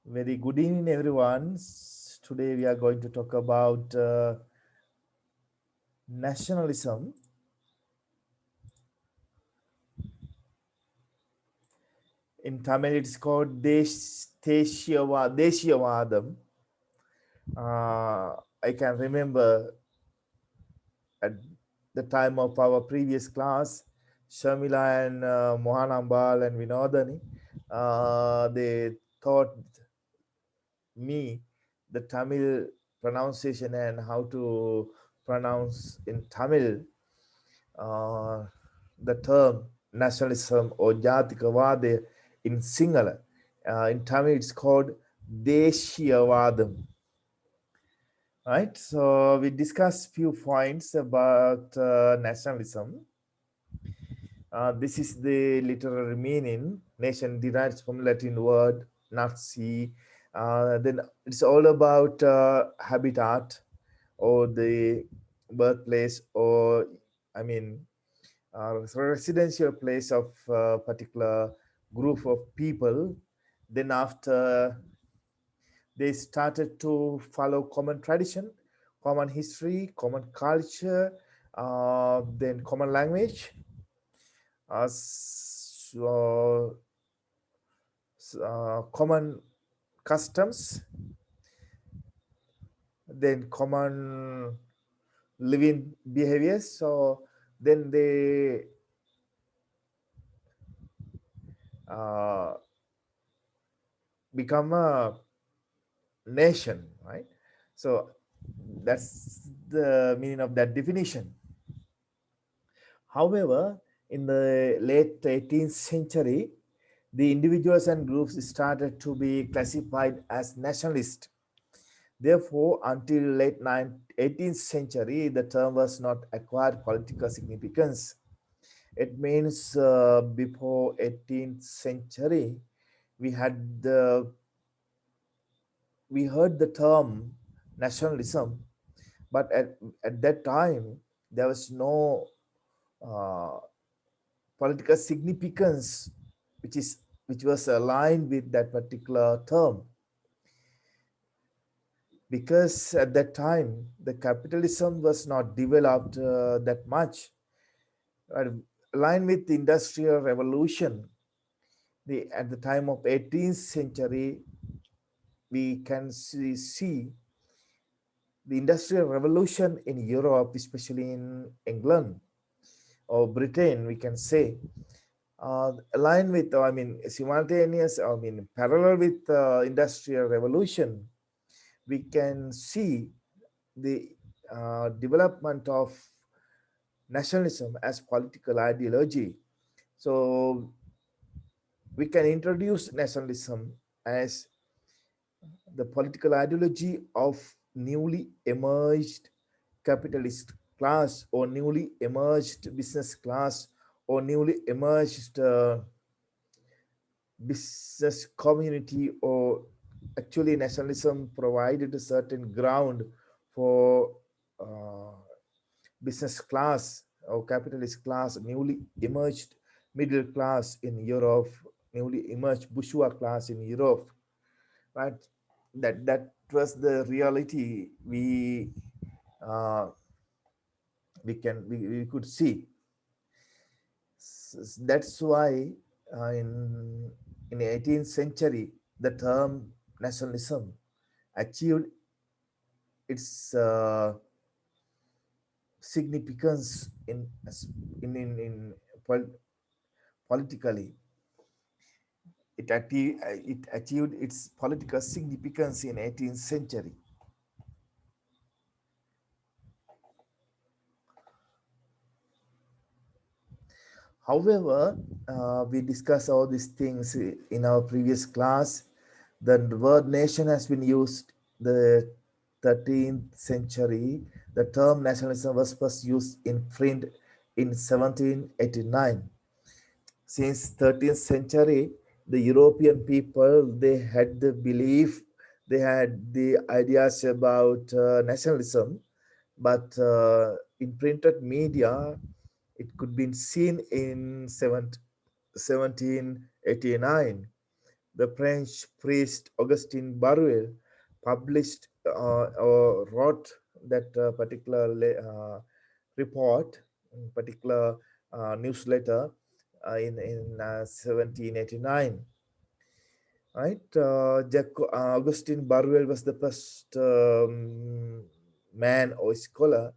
Very good evening, everyone. Today we are going to talk about nationalism. In Tamil, it's called Deshiyavadam. I can remember at the time of our previous class, Shamila and Mohanambal and Vinodani, they taught me the Tamil pronunciation and how to pronounce in Tamil uh, the term nationalism or Jatikavada in Sinhala. In Tamil, it's called Deshiyavadam. Right, so we discussed few points about nationalism. This is the literary meaning. Nation derives from Latin word Nazi. Then it's all about habitat or the birthplace or I mean residential place of a particular group of people. Then after they started to follow common tradition, common history, common culture, then common language, so, common customs, then common living behaviors. So then they uh, become a nation, right? So that's the meaning of that definition. However, in the late 18th century, the individuals and groups started to be classified as nationalist. Therefore, until late 18th century, the term was not acquired political significance. It means before 18th century, we had the we heard the term nationalism, but at that time there was no uh, political significance which was aligned with that particular term, because at that time the capitalism was not developed that much. uh, Aligned with the industrial revolution, at the time of 18th century, we can see the industrial revolution in Europe, especially in England or Britain, we can say, aligned with, I mean, simultaneous, I mean, parallel with industrial revolution, we can see the development of nationalism as political ideology. So we can introduce nationalism as the political ideology of newly emerged capitalist class or newly emerged business class or newly emerged business community, or actually nationalism provided a certain ground for uh, business class or capitalist class, newly emerged middle class in Europe, newly emerged bourgeois class in Europe, right? That was the reality uh, we could see. That's why in the 18th century the term nationalism achieved its significance in politically. It achieved its political significance in 18th century. However, we discussed all these things in our previous class. The word nation has been used the 13th century. The term nationalism was first used in print in 1789. Since 13th century, the European people, they had the belief, they had the ideas about nationalism, but in printed media, it could be seen in 1789. The French priest Augustin Barruel published or wrote that particular report, particular newsletter in 1789. Right, Augustin Barruel was the first man or scholar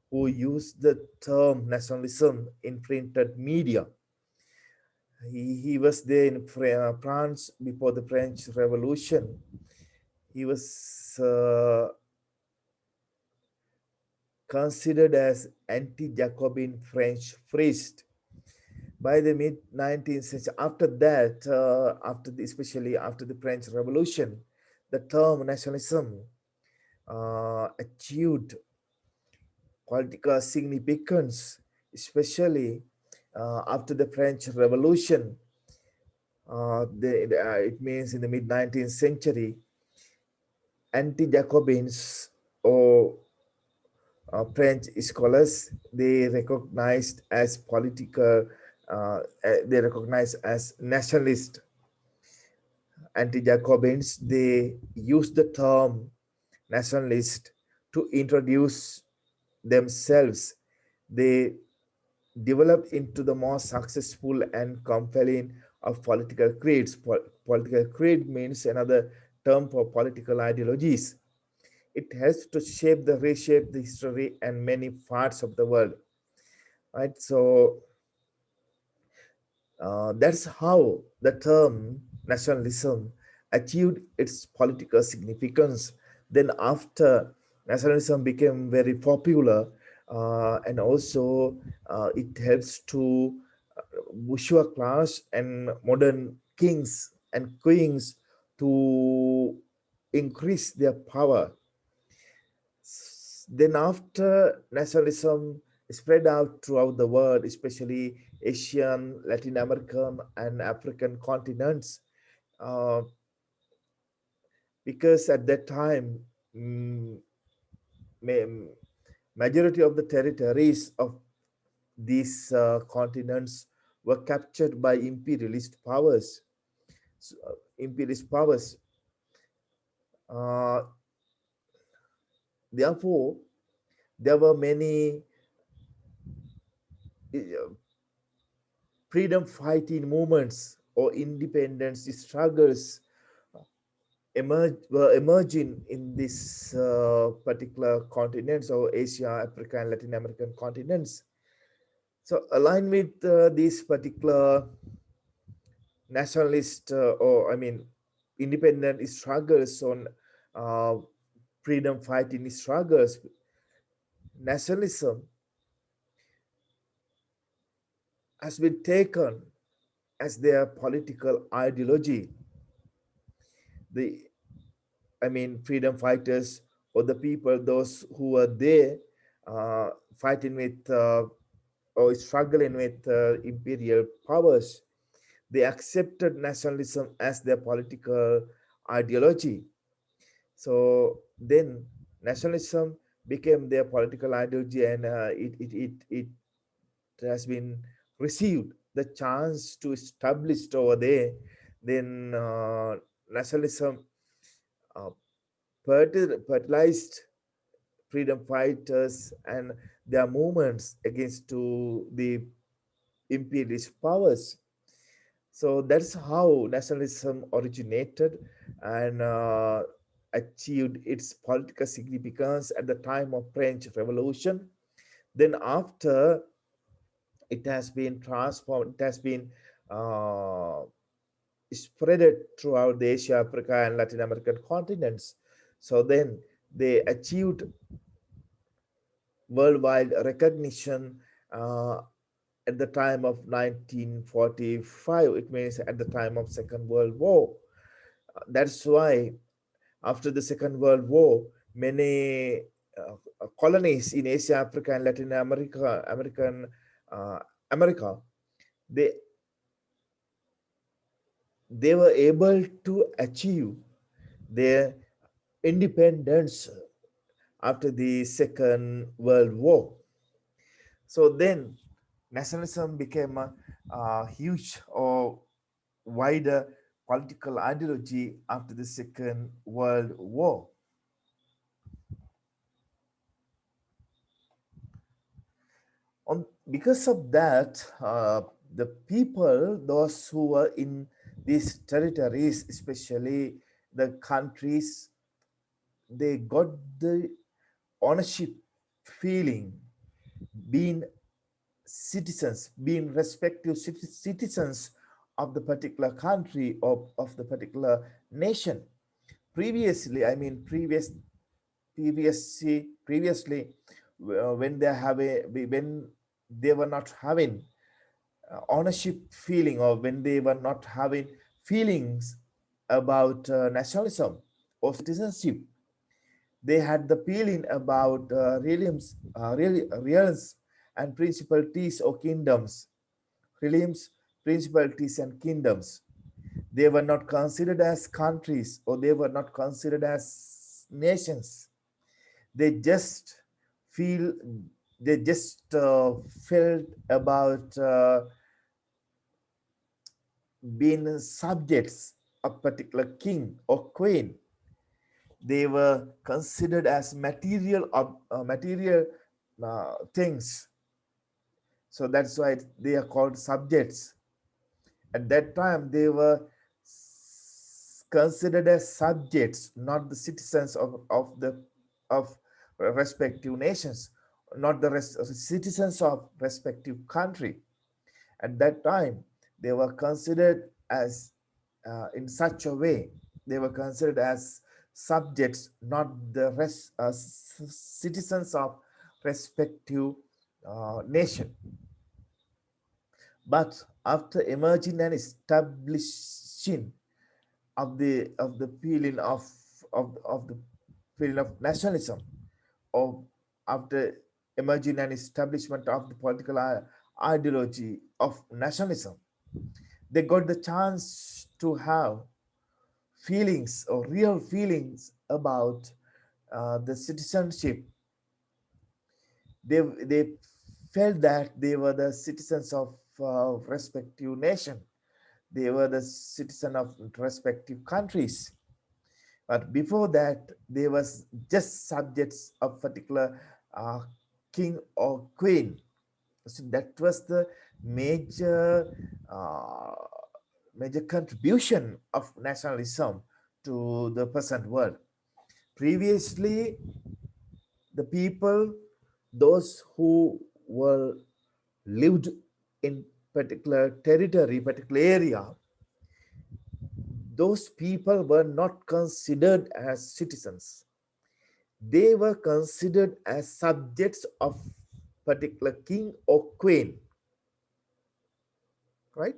who used the term nationalism in printed media. He was there in France before the French Revolution. He was considered as anti-Jacobin French priest by the mid 19th century. After that, especially after the French Revolution, the term nationalism achieved political significance, especially after the French Revolution. It means in the mid 19th century, anti-Jacobins or French scholars, they recognized as political, they recognized as nationalist anti-Jacobins. They used the term nationalist to introduce themselves. They developed into the more successful and compelling of political creeds. Political creed means another term for political ideologies. It helps to reshape the history and many parts of the world. Right. So that's how the term nationalism achieved its political significance. Then, after nationalism became very popular, and also it helps to bourgeois class and modern kings and queens to increase their power. Then, after nationalism spread out throughout the world, especially Asian, Latin American, and African continents, uh, because at that time, mm, majority of the territories of these continents were captured by imperialist powers. Imperialist powers. Uh, Therefore, there were many uh, freedom fighting movements or independence struggles were emerging in this particular continents or Asia, Africa, and Latin American continents. So, aligned with these particular nationalist or I mean independent struggles on uh, freedom fighting struggles, nationalism has been taken as their political ideology. The freedom fighters or the people, those who were there uh, fighting with or struggling with imperial powers, they accepted nationalism as their political ideology. So then nationalism became their political ideology, and it has been received the chance to establish over there. Then nationalism uh, fertilized freedom fighters and their movements against to the imperialist powers. So that's how nationalism originated and achieved its political significance at the time of French Revolution. Then after, it has been transformed, it has been uh, spread throughout the Asia, Africa, and Latin American continents. So then they achieved worldwide recognition at the time of 1945. It means at the time of Second World War. That's why after the Second World War, many colonies in Asia, Africa, and Latin uh, America, they they were able to achieve their independence after the Second World War. So then nationalism became a huge or wider political ideology after the Second World War. Because of that, the people, those who were in these territories, especially the countries, they got the ownership feeling, being citizens, being respective citizens of the particular country of the particular nation. Previously, I mean, previously, when they have a when they were not having ownership feeling, or when they were not having feelings about nationalism or citizenship, they had the feeling about realms and principalities or kingdoms, realms, principalities and kingdoms. They were not considered as countries, or they were not considered as nations. They just feel, they just felt about being subjects of particular king or queen. They were considered as material things. So that's why they are called subjects. At that time, they were considered as subjects, not the citizens of respective nations, not the citizens of respective country. At that time, they were considered as in such a way. They were considered as subjects, not the citizens of respective nation. But after emerging and establishing of the feeling of the feeling of nationalism, or after emerging and establishment of the political ideology of nationalism, they got the chance to have feelings or real feelings about the citizenship. They felt that they were the citizens of respective nation. They were the citizen of respective countries. But before that, they was just subjects of particular uh, king or queen. So that was the major uh, major contribution of nationalism to the present world. Previously, the people, those who were lived in particular territory, particular area, those people were not considered as citizens. They were considered as subjects of particular king or queen, right?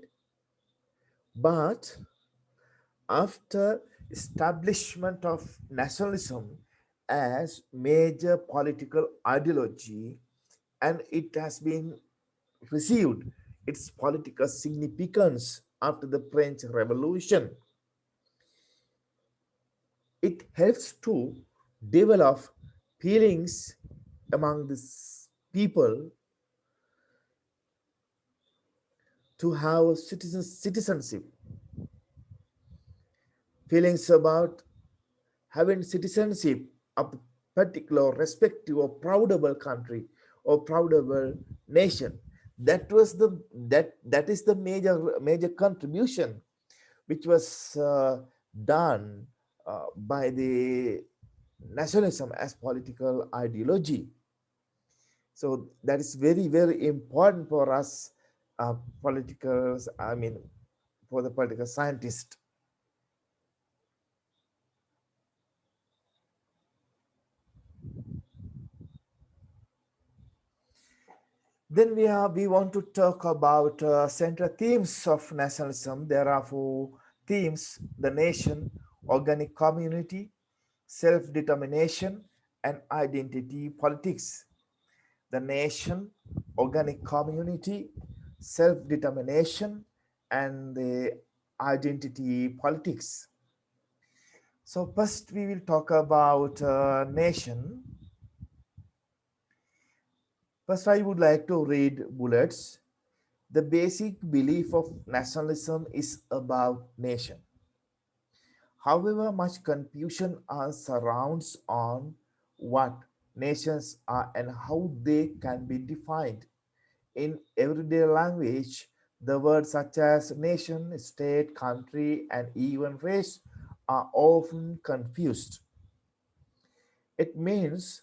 But after establishment of nationalism as major political ideology, and it has been received its political significance after the French Revolution, it helps to develop feelings among the people to have citizenship, feelings about having citizenship of a particular respective or proudable country or proudable nation. That was the that is the major contribution which was done by the nationalism as political ideology. So that is very important for us politicals, I mean, for the political scientist. Then we want to talk about central themes of nationalism. There are four themes: the nation, organic community, self-determination, and identity politics. The nation, organic community, self-determination, and the identity politics. So first we will talk about nation. First, I would like to read bullets. The basic belief of nationalism is about nation. However, much confusion surrounds on what nations are and how they can be defined. In everyday language, the words such as nation, state, country, and even race are often confused. It means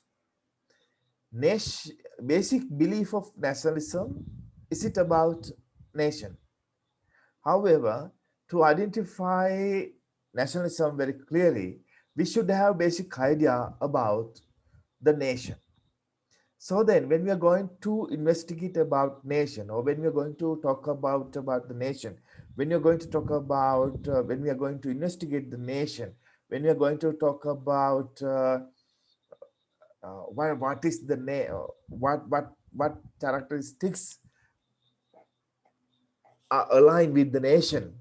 nation, basic belief of nationalism. Is it about nation? However, to identify nationalism very clearly, we should have basic idea about the nation. So then, when we are going to investigate about nation, or when we are going to talk about the nation, when you're going to talk about when we are going to investigate the nation, when we are going to talk about what is the what characteristics are aligned with the nation,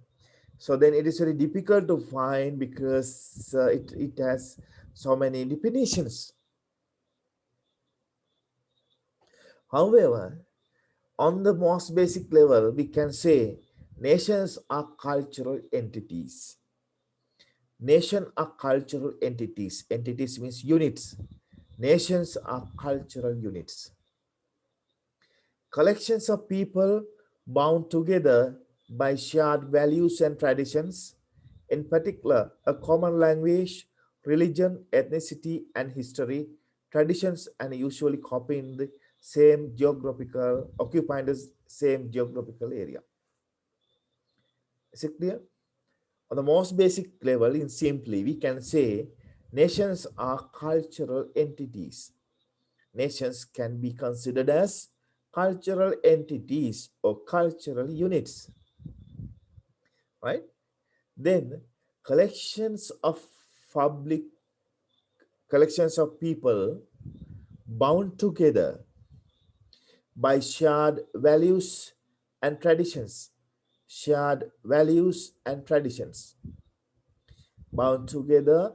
so then it is very difficult to find because it has so many definitions. However, on the most basic level, we can say nations are cultural entities. Nation are cultural entities. Entities means units. Nations are cultural units. Collections of people bound together by shared values and traditions, in particular, a common language, religion, ethnicity, and history, traditions, and usually copying the same geographical, occupying the same geographical area. Is it clear? On the most basic level, in simply, we can say nations are cultural entities. Nations can be considered as cultural entities or cultural units, right? Then collections of public collections of people bound together by shared values and traditions. Shared values and traditions bound together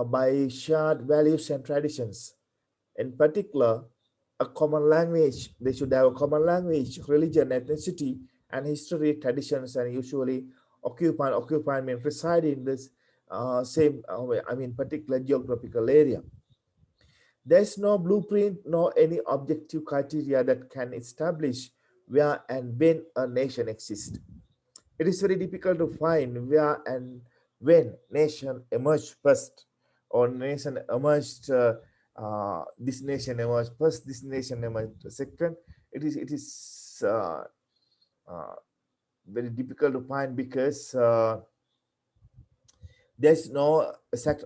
by shared values and traditions. In particular, a common language. They should have a common language, religion, ethnicity, and history, traditions, and usually occupy means reside in this same, particular geographical area. There's no blueprint nor any objective criteria that can establish where and when a nation exists. It is very difficult to find where and when nation emerged first, or nation emerged. This nation emerged first. This nation emerged second. It is uh, very difficult to find because there's no exact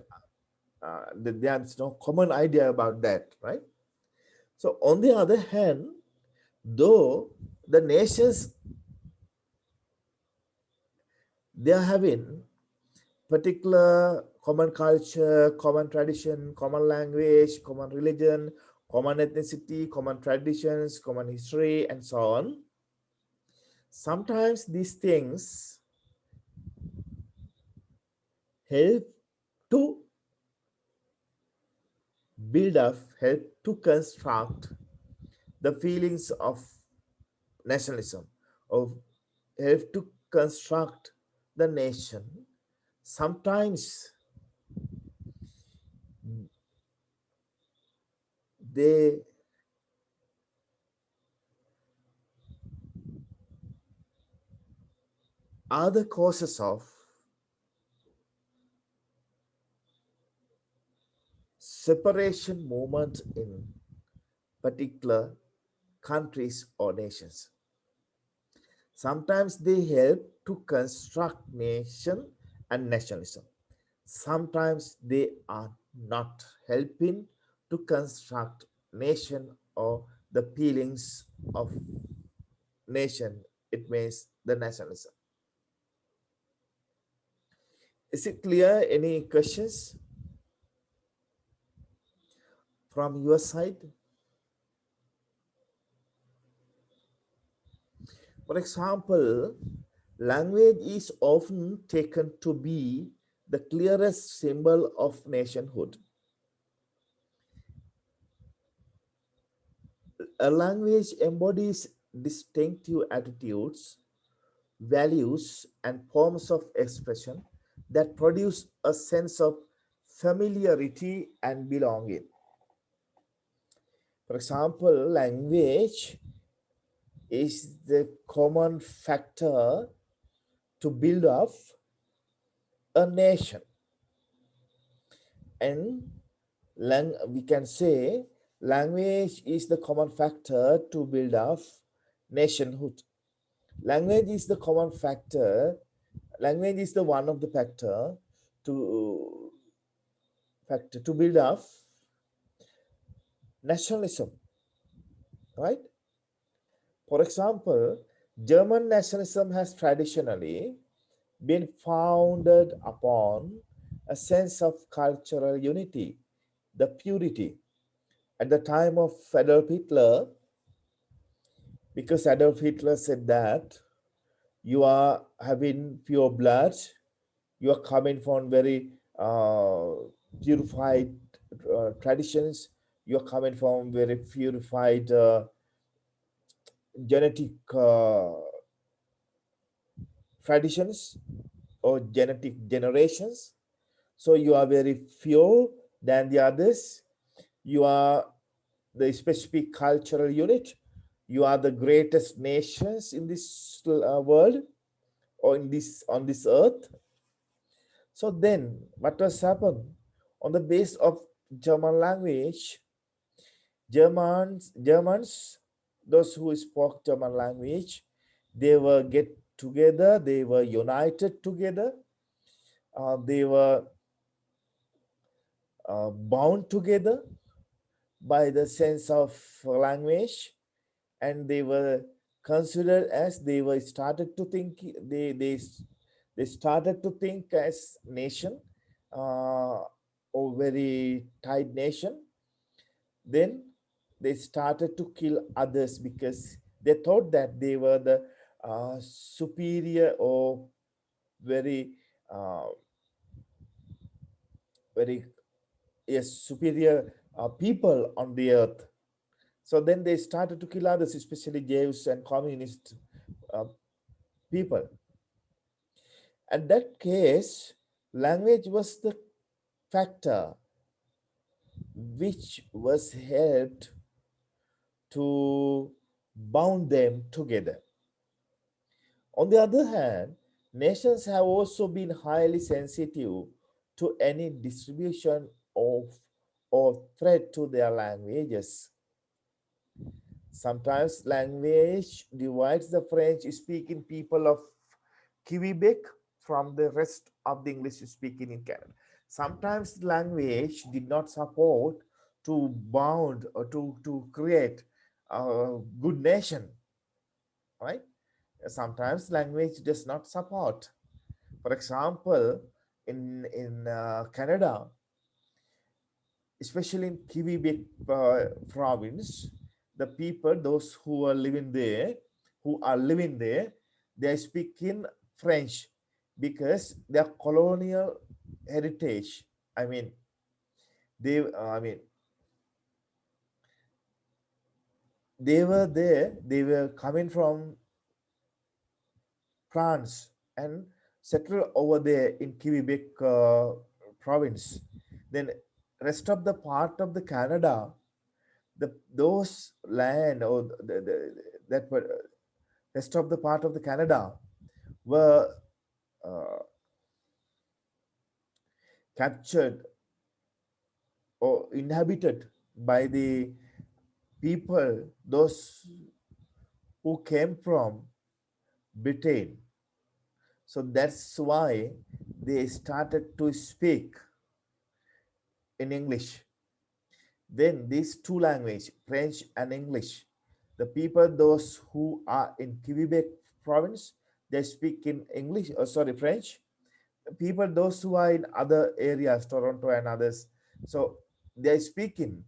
there's no common idea about that, right? So on the other hand, though the nations they are having particular common culture, common tradition, common language, common religion, common ethnicity, common traditions, common history, and so on. Sometimes these things help to build up, help to construct the feelings of nationalism, of help to construct the nation. Sometimes they are the causes of separation movement in particular countries or nations. Sometimes they help to construct nation and nationalism. Sometimes they are not helping to construct nation or the feelings of nation. It means the nationalism. Is it clear? Any questions from your side? For example, language is often taken to be the clearest symbol of nationhood. A language embodies distinctive attitudes, values, and forms of expression that produce a sense of familiarity and belonging. For example, language is the common factor to build up a nation, and we can say language is the common factor to build up nationhood. Language is the common factor. Language is the one of the to factor to build up nationalism, right? For example, German nationalism has traditionally been founded upon a sense of cultural unity, the purity. At the time of Adolf Hitler, because Adolf Hitler said that you are having pure blood, you are coming from very purified traditions, you are coming from very purified genetic traditions or genetic generations. So you are very few than the others. You are the specific cultural unit. You are the greatest nations in this world or in this on this earth. So then, what has happened on the base of German language? Germans, those who spoke German language, they were get together. They were united together. They were bound together by the sense of language, and they were considered as they were started to think they started to think as nation, or very tight nation. Then they started to kill others because they thought that they were the superior or very uh, very yes superior people on the earth. So then they started to kill others, especially Jews and communist uh, people. At that case, language was the factor which was helped to bound them together. On the other hand, nations have also been highly sensitive to any distribution of or threat to their languages. Sometimes language divides the French speaking people of Quebec from the rest of the English speaking in Canada. Sometimes language did not support to bound or to create a good nation, right? Sometimes language does not support. For example, in Canada, especially in Quebec province, the people, those who are living there, they are speaking French because their colonial heritage. I mean, I mean, they were there. They were coming from France and settled over there in Quebec province. Then rest of the part of the Canada, those land or that were rest of the part of the Canada were uh, captured or inhabited by the people, those who came from Britain. So that's why they started to speak in English. Then these two languages, French and English, the people, those who are in Quebec province, they speak in English, sorry, French. People, those who are in other areas, Toronto and others, so they speak in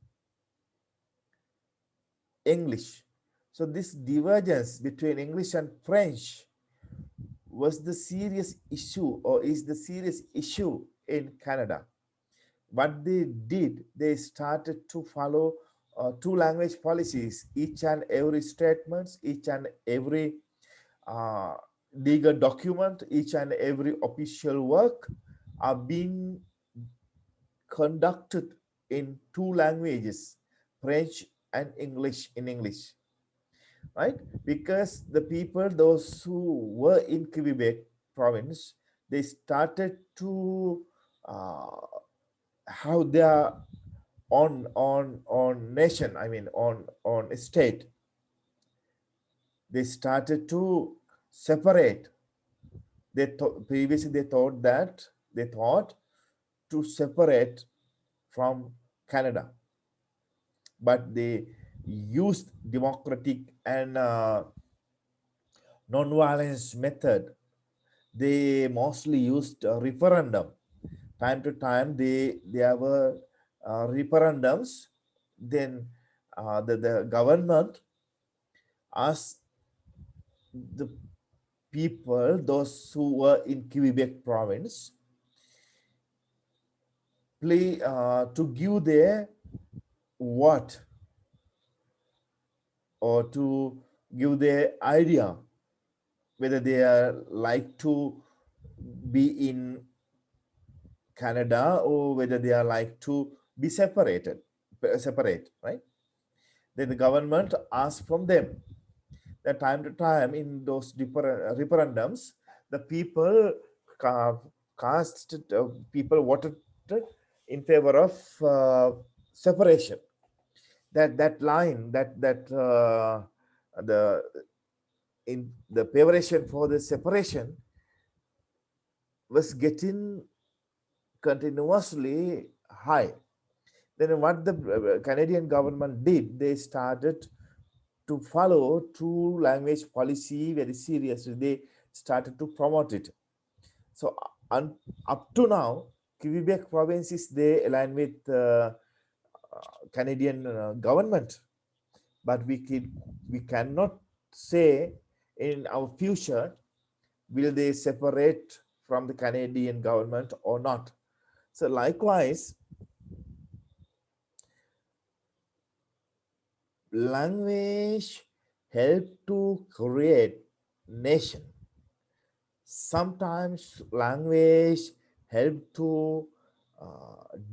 English. So this divergence between English and French was the serious issue or is the serious issue in Canada. What they did, they started to follow two language policies. Each and every statements, each and every uh, legal document, each and every official work, are being conducted in two languages, French and English, in English, right? Because the people, those who were in Quebec province, they started to uh, have their on nation, I mean on state. They started to separate. Previously they thought to separate from Canada, but they used democratic and non-violence method. They mostly used referendum. Time to time, there were referendums. Then the government asked the people, those who were in Quebec province, to give their what, or to give their idea whether they are like to be in Canada or whether they are like to be separate, right? Then the government asks from them. That time to time in those referendums, the people cast people voted in favor of separation. That line, the in the favoration for the separation was getting continuously high. Then what the Canadian government did, they started to follow true language policy very seriously. They started to promote it. So up to now, Quebec provinces, they align with Canadian government, but we cannot say in our future will they separate from the Canadian government or not. So likewise, language help to create nation. Sometimes language help to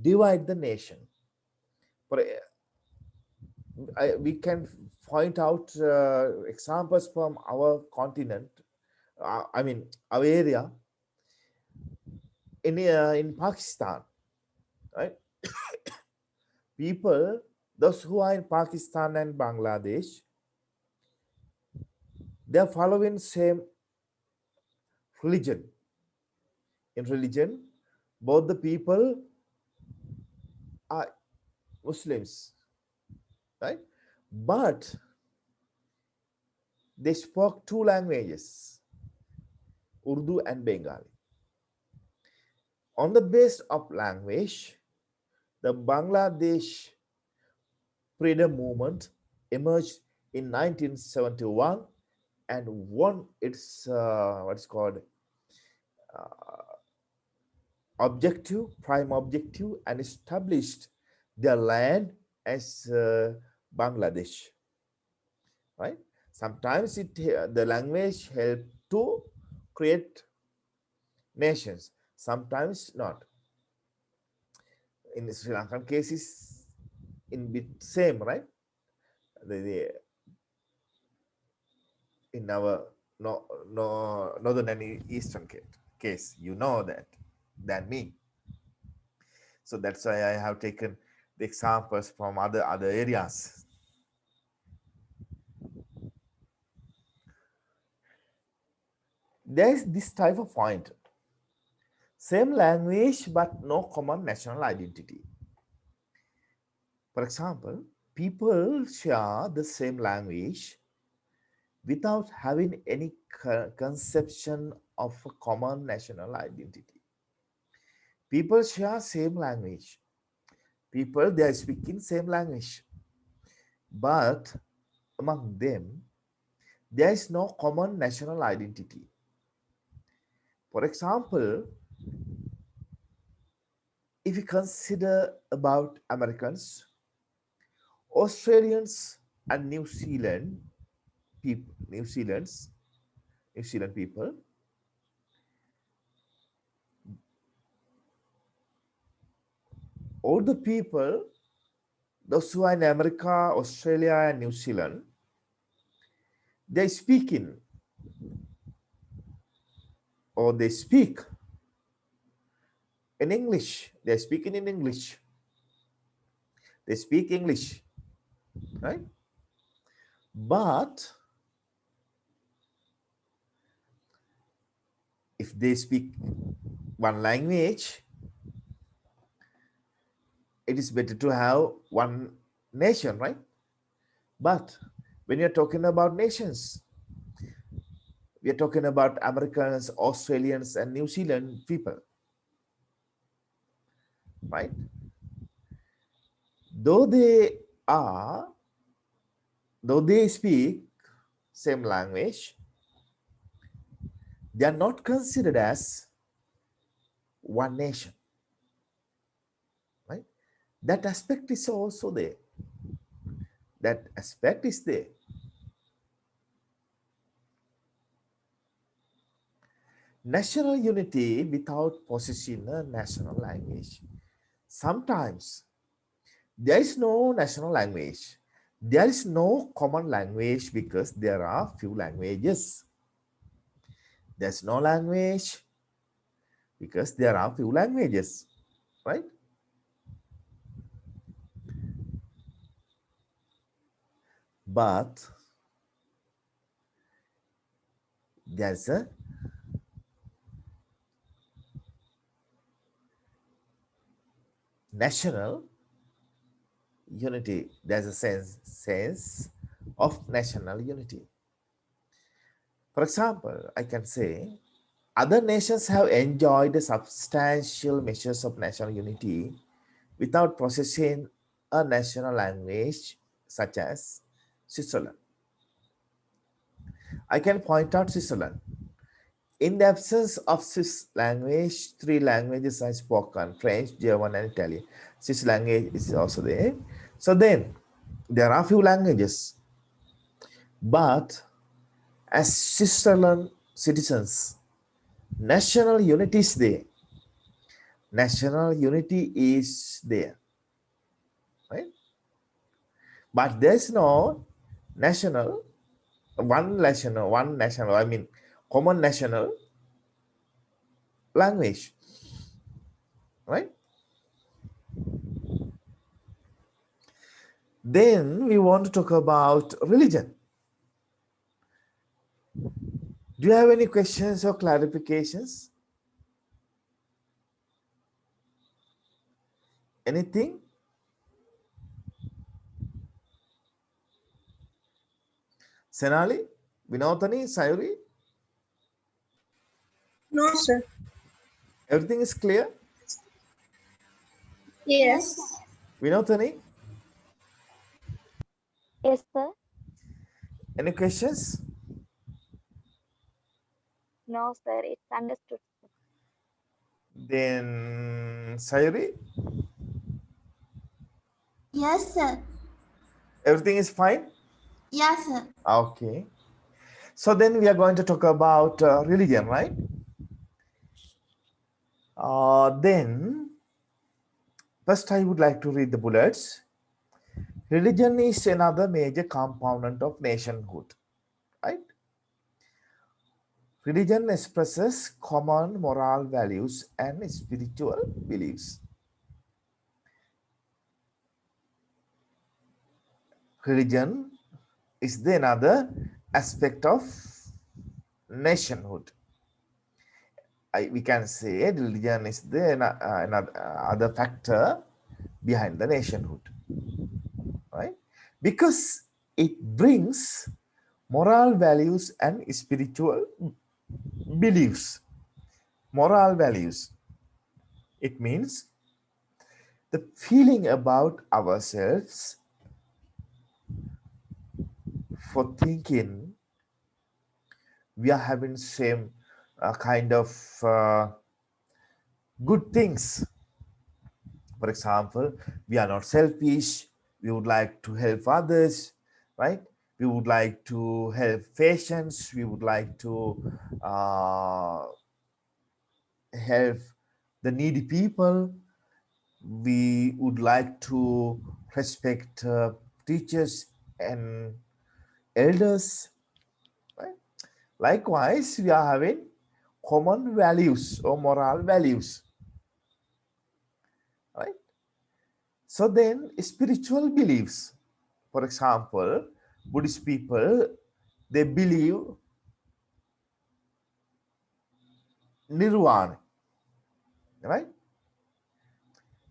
divide the nation. For we can point out examples from our continent. I mean, our area in Pakistan, right? People, those who are in Pakistan and Bangladesh, they are following same religion. In religion, both the people are Muslims, right? But they spoke two languages, Urdu and Bengali. On the base of language, the Bangladesh freedom movement emerged in 1971 and won its what's called prime objective, and established their land as Bangladesh. Right? Sometimes the language help to create nations, sometimes not. In Sri Lankan cases, in bit same, right? The in our northern and eastern case, you know that than me. So that's why I have taken the examples from other areas. There is this type of point: same language but no common national identity. For example, people share the same language without having any conception of a common national identity. People share same language. People, they are speaking same language, but among them, there is no common national identity. For example, if you consider about Americans, Australians, and New Zealand people, all the people, those who are in America, Australia, and New Zealand, they speak in or they speak in English. They're speaking in English. They speak English, right? But if they speak one language, it is better to have one nation, right? But when you're talking about nations, we are talking about Americans, Australians, and New Zealand people, right? Though they are, though they speak same language, they are not considered as one nation, right? That aspect is also there. That aspect is there. National unity without possessing a national language. Sometimes there is no national language. There is no common language because there are few languages. There's no language because there are few languages, right? But there's a national unity. There's a sense of national unity. For example, I can say other nations have enjoyed substantial measures of national unity without possessing a national language, such as Switzerland. I can point out Switzerland. In the absence of Swiss language, three languages are spoken: French, German, and Italian. Swiss language is also there. So then, there are few languages, but as Switzerland citizens, national unity is there. National unity is there, right? But there's no one national, I mean, common national language, right? Then we want to talk about religion. Do you have any questions or clarifications? Anything? Senali, Vinotani, Sayuri? No, sir. Everything is clear? Yes. Vinotani, Yes, sir. any questions? No, sir. It's understood. Then Sayuri, Yes, sir. everything is fine? Yes, sir. Okay. So then we are going to talk about religion, right? Then first I would like to read the bullets. Religion is another major component of nationhood, right? Religion expresses common moral values and spiritual beliefs. Religion is the another aspect of nationhood. We can say religion is the another other factor behind the nationhood, right? Because it brings moral values and spiritual beliefs. Moral values. It means the feeling about ourselves, for thinking we are having same kind of good things. For example, we are not selfish. We would like to help others, right? We would like to help patients. We would like to help the needy people. we would like to respect teachers and elders, right? Likewise, we are having common values or moral values, right? So then spiritual beliefs, for example, Buddhist people, they believe nirvana, right?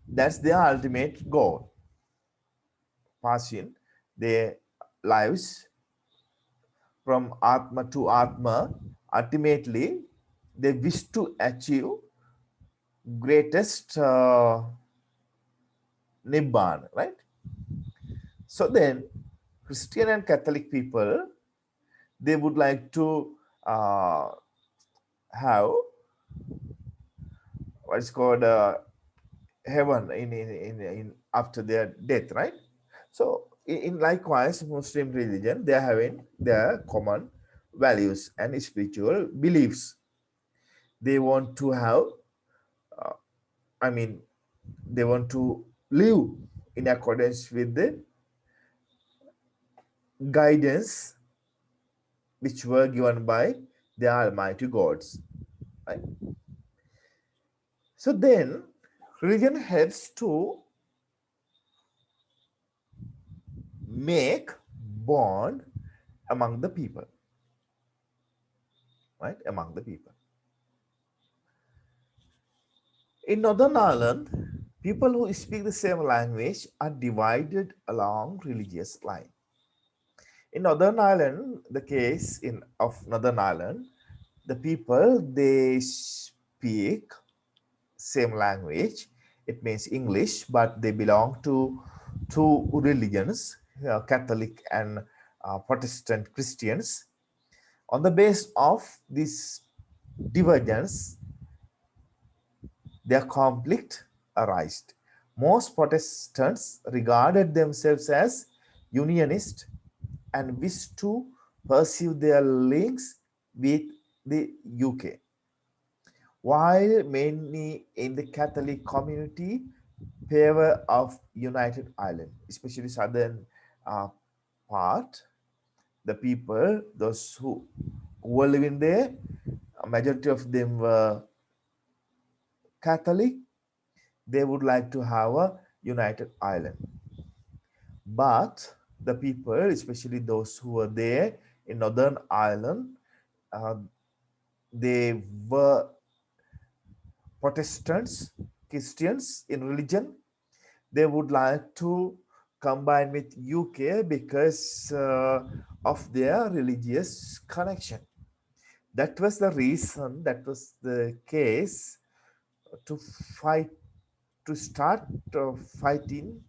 That's their ultimate goal, passing their lives from Atma to Atma. Ultimately, they wish to achieve greatest Nibbana, right? So then, Christian and Catholic people, they would like to have what's called heaven in after their death, right? So in likewise Muslim religion, they are having their common values and spiritual beliefs. They want to have, uh, I mean, they want to live in accordance with the guidance which were given by the Almighty Gods, right? So then, religion helps to make bond among the people, right? Among the people. In Northern Ireland, people who speak the same language are divided along religious line. In Northern Ireland, the case in of Northern Ireland, the people they speak same language. It means English, but they belong to two religions, Catholic and Protestant Christians. On the base of this divergence, their conflict arose. Most Protestants regarded themselves as unionist and wished to pursue their links with the UK, while many in the Catholic community favor of United Ireland, especially southern uh, part. The people, those who were living there, a majority of them were Catholic. They would like to have a United Ireland. But the people, especially those who were there in Northern Ireland, uh, they were Protestants, Christians in religion. They would like to combine with UK because of their religious connection. That was the reason, that was the case to fight, to start fighting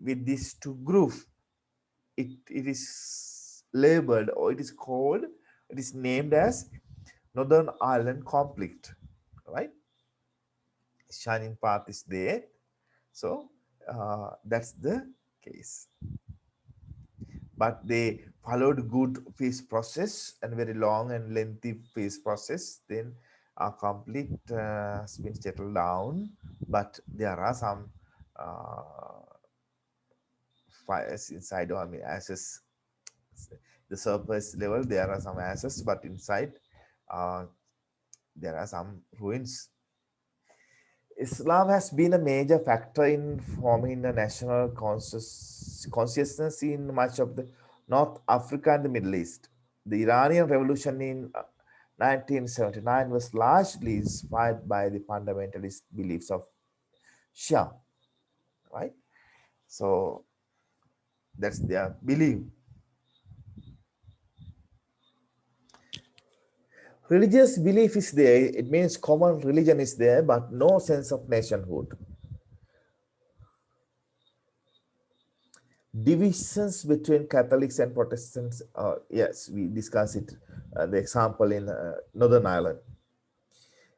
with these two groups. It is labeled, or it is called, it is named as Northern Ireland conflict, right? Shining path is there. So that's the case. But they followed good peace process and very long and lengthy peace process. Then a complete has been settled down, but there are some fires inside, or I mean ashes. The surface level there are some ashes, but inside uh, there are some ruins. Islam has been a major factor in forming a national consciousness in much of the North Africa and the Middle East. The Iranian Revolution in 1979 was largely inspired by the fundamentalist beliefs of Shah, right? So that's their belief. Religious belief is there, it means common religion is there, but no sense of nationhood. Divisions between Catholics and Protestants, yes, we discuss it, the example in Northern Ireland.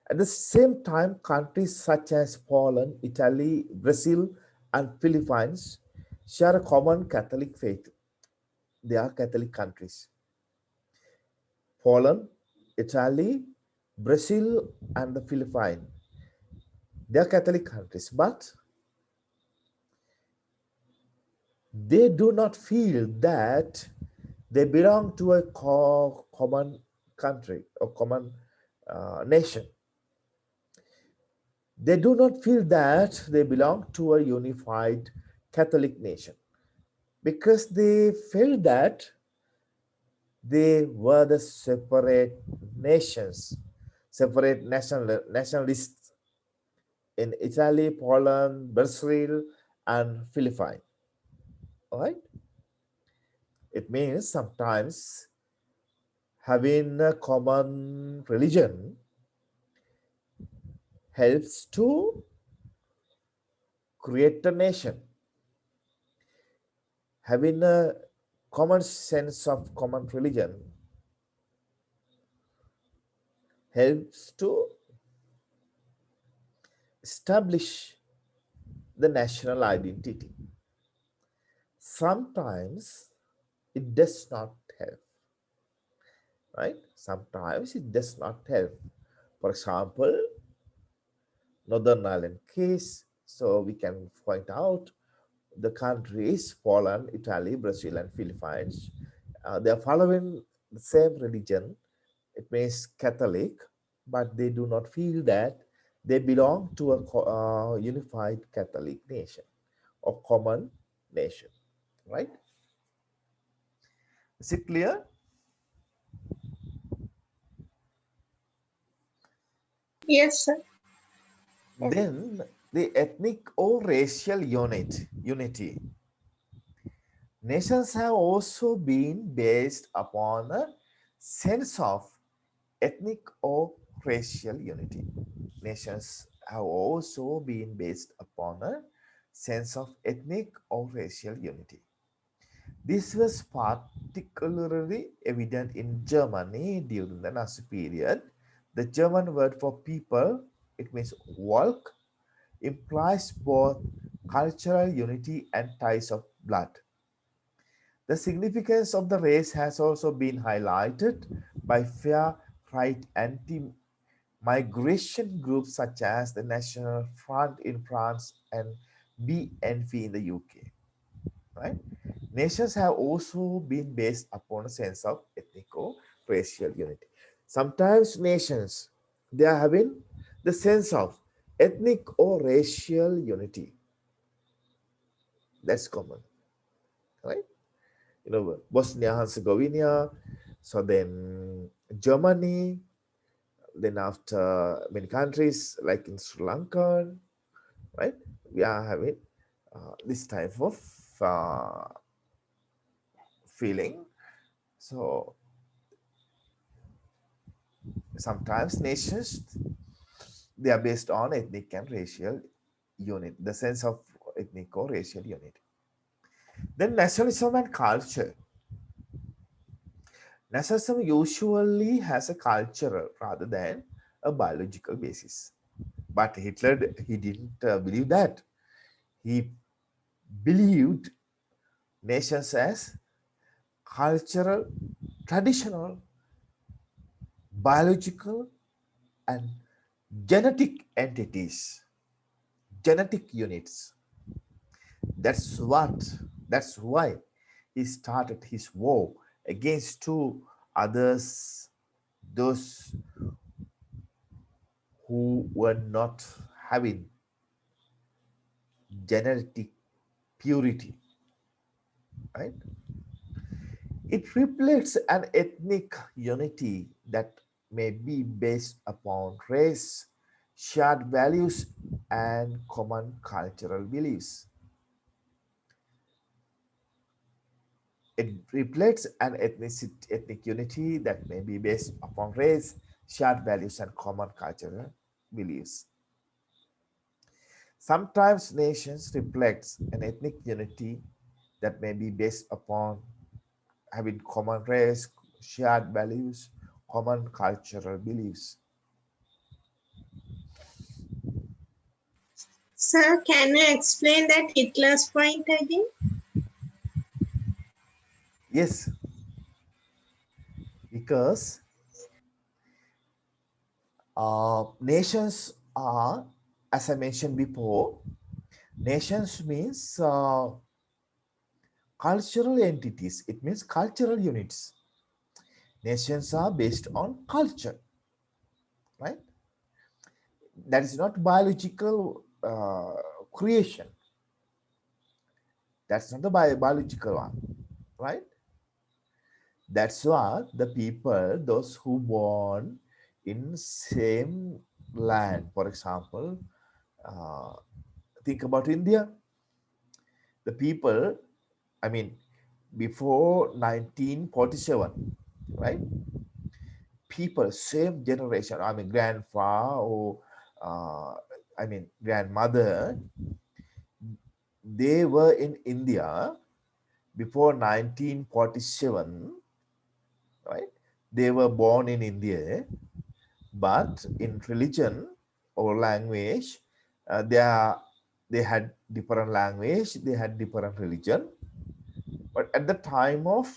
At the same time, countries such as Poland, Italy, Brazil, and Philippines share a common Catholic faith. They are Catholic countries. Poland, Italy, Brazil, and the Philippines, they are Catholic countries, but They do not feel that they belong to a common country or common nation. They do not feel that they belong to a unified Catholic nation because they felt that they were the separate nations, separate nationalists in Italy, Poland, Brazil, and Philippines. All right? It means sometimes having a common religion helps to create a nation. Having a common sense of common religion helps to establish the national identity. Sometimes it does not help, right? Sometimes it does not help. For example, Northern Ireland case. So we can point out the countries Poland, Italy, Brazil, and Philippines. They are following the same religion. It means Catholic, but they do not feel that they belong to a unified Catholic nation or common nation, right? Is it clear? Yes, sir. Yes. Then the ethnic or racial unity. Nations have also been based upon a sense of ethnic or racial unity. Nations have also been based upon a sense of ethnic or racial unity. This was particularly evident in Germany during the Nazi period. The German word for people, it means Volk, implies both cultural unity and ties of blood. The significance of the race has also been highlighted by far right anti migration groups such as the National Front in France and BNP in the UK. Right? Nations have also been based upon a sense of ethnic or racial unity. Sometimes nations they are having the sense of ethnic or racial unity. That's common, right? Bosnia Herzegovina, so then Germany, then after many countries like in Sri Lanka, right? We are having this type of uh, feeling. So sometimes nations they are based on ethnic and racial unit, the sense of ethnic or racial unit. Then nationalism and culture. Nationalism usually has a cultural rather than a biological basis. But Hitler, he didn't believe that. He believed nations as cultural, traditional, biological, and genetic entities, genetic units. That's what, that's why he started his war against two others, those who were not having genetic purity, right? It reflects an ethnic unity that may be based upon race, shared values, and common cultural beliefs. It reflects an ethnic unity that may be based upon race, shared values, and common cultural beliefs. Sometimes nations reflects an ethnic unity that may be based upon having common race, shared values, common cultural beliefs. Sir, can you explain that Hitler's point again? Yes, because nations are, as I mentioned before, nations means cultural entities. It means cultural units. Nations are based on culture, right? That is not biological creation. That's not the biological one, right? That's why the people, those who born in same land, for example, uh, think about India. The people, I mean, before 1947, right? People, same generation, I mean, grandfather or uh, I mean, grandmother, they were in India before 1947, right? They were born in India, but in religion or language, they are they had different language, they had different religion. But at the time of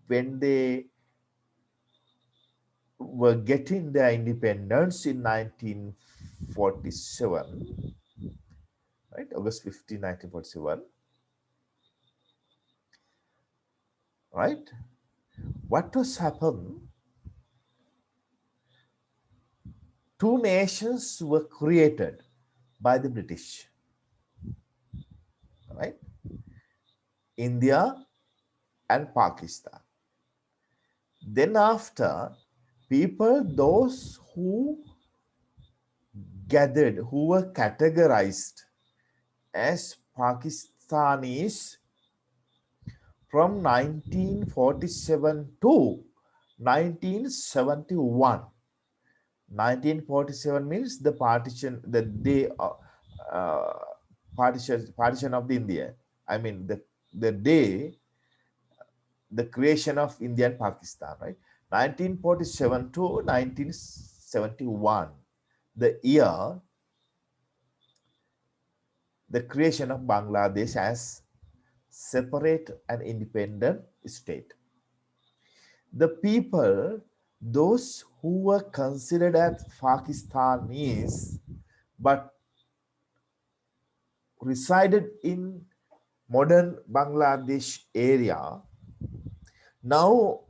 when they were getting their independence in 1947, right? August 15, 1947, right? What was happened? Two nations were created by the British, right? India and Pakistan. Then after, people, those who gathered, who were categorized as Pakistanis from 1947 to 1971. 1947 means the partition, the day uh, partition of the India. I mean the day, the creation of India and Pakistan, right? 1947 to 1971, the year the creation of Bangladesh as separate and independent state. The people, those who were considered as Pakistanis but resided in modern Bangladesh area, now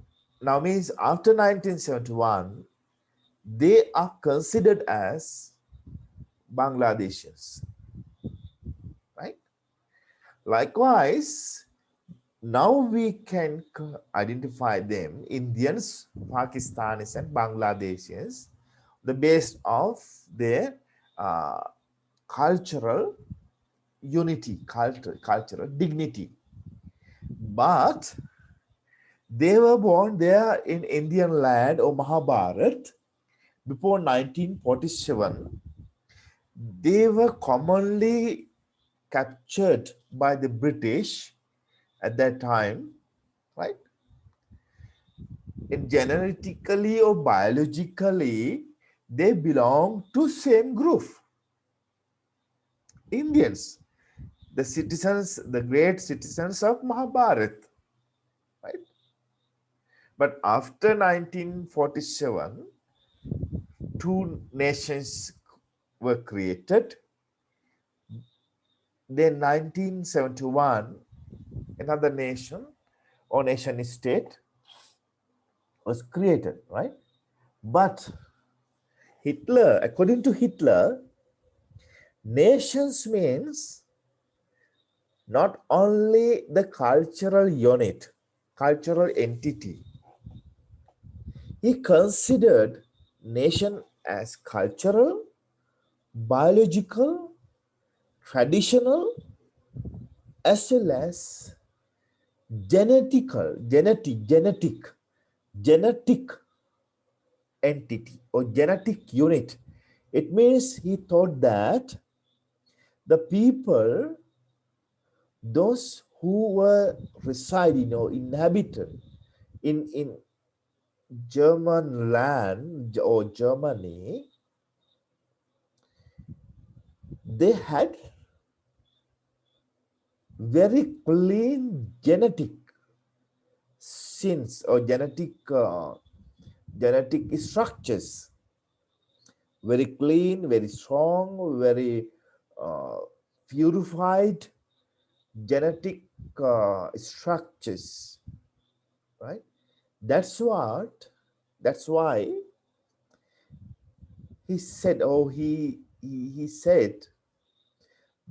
means after 1971, they are considered as Bangladeshis, right? Likewise, now we can identify them, Indians, Pakistanis, and Bangladeshis, the base of their uh, cultural unity, cultural dignity. But they were born there in Indian land or Mahabharat before 1947. They were commonly captured by the British at that time, right? In genetically or biologically, they belong to same group, Indians, the citizens, the great citizens of Mahabharat, right? But after 1947, two nations were created. Then 1971, another nation or nation state was created, right? But Hitler, according to Hitler, nations means not only the cultural unit, cultural entity. He considered nation as cultural, biological, traditional, as well as genetic entity or genetic unit. It means he thought that the people, those who were residing or inhabited in German land or Germany, they had very clean genetic sins or genetic structures, very clean, very strong, very uh, purified. genetic structures, right? That's what. That's why he said. Oh, he said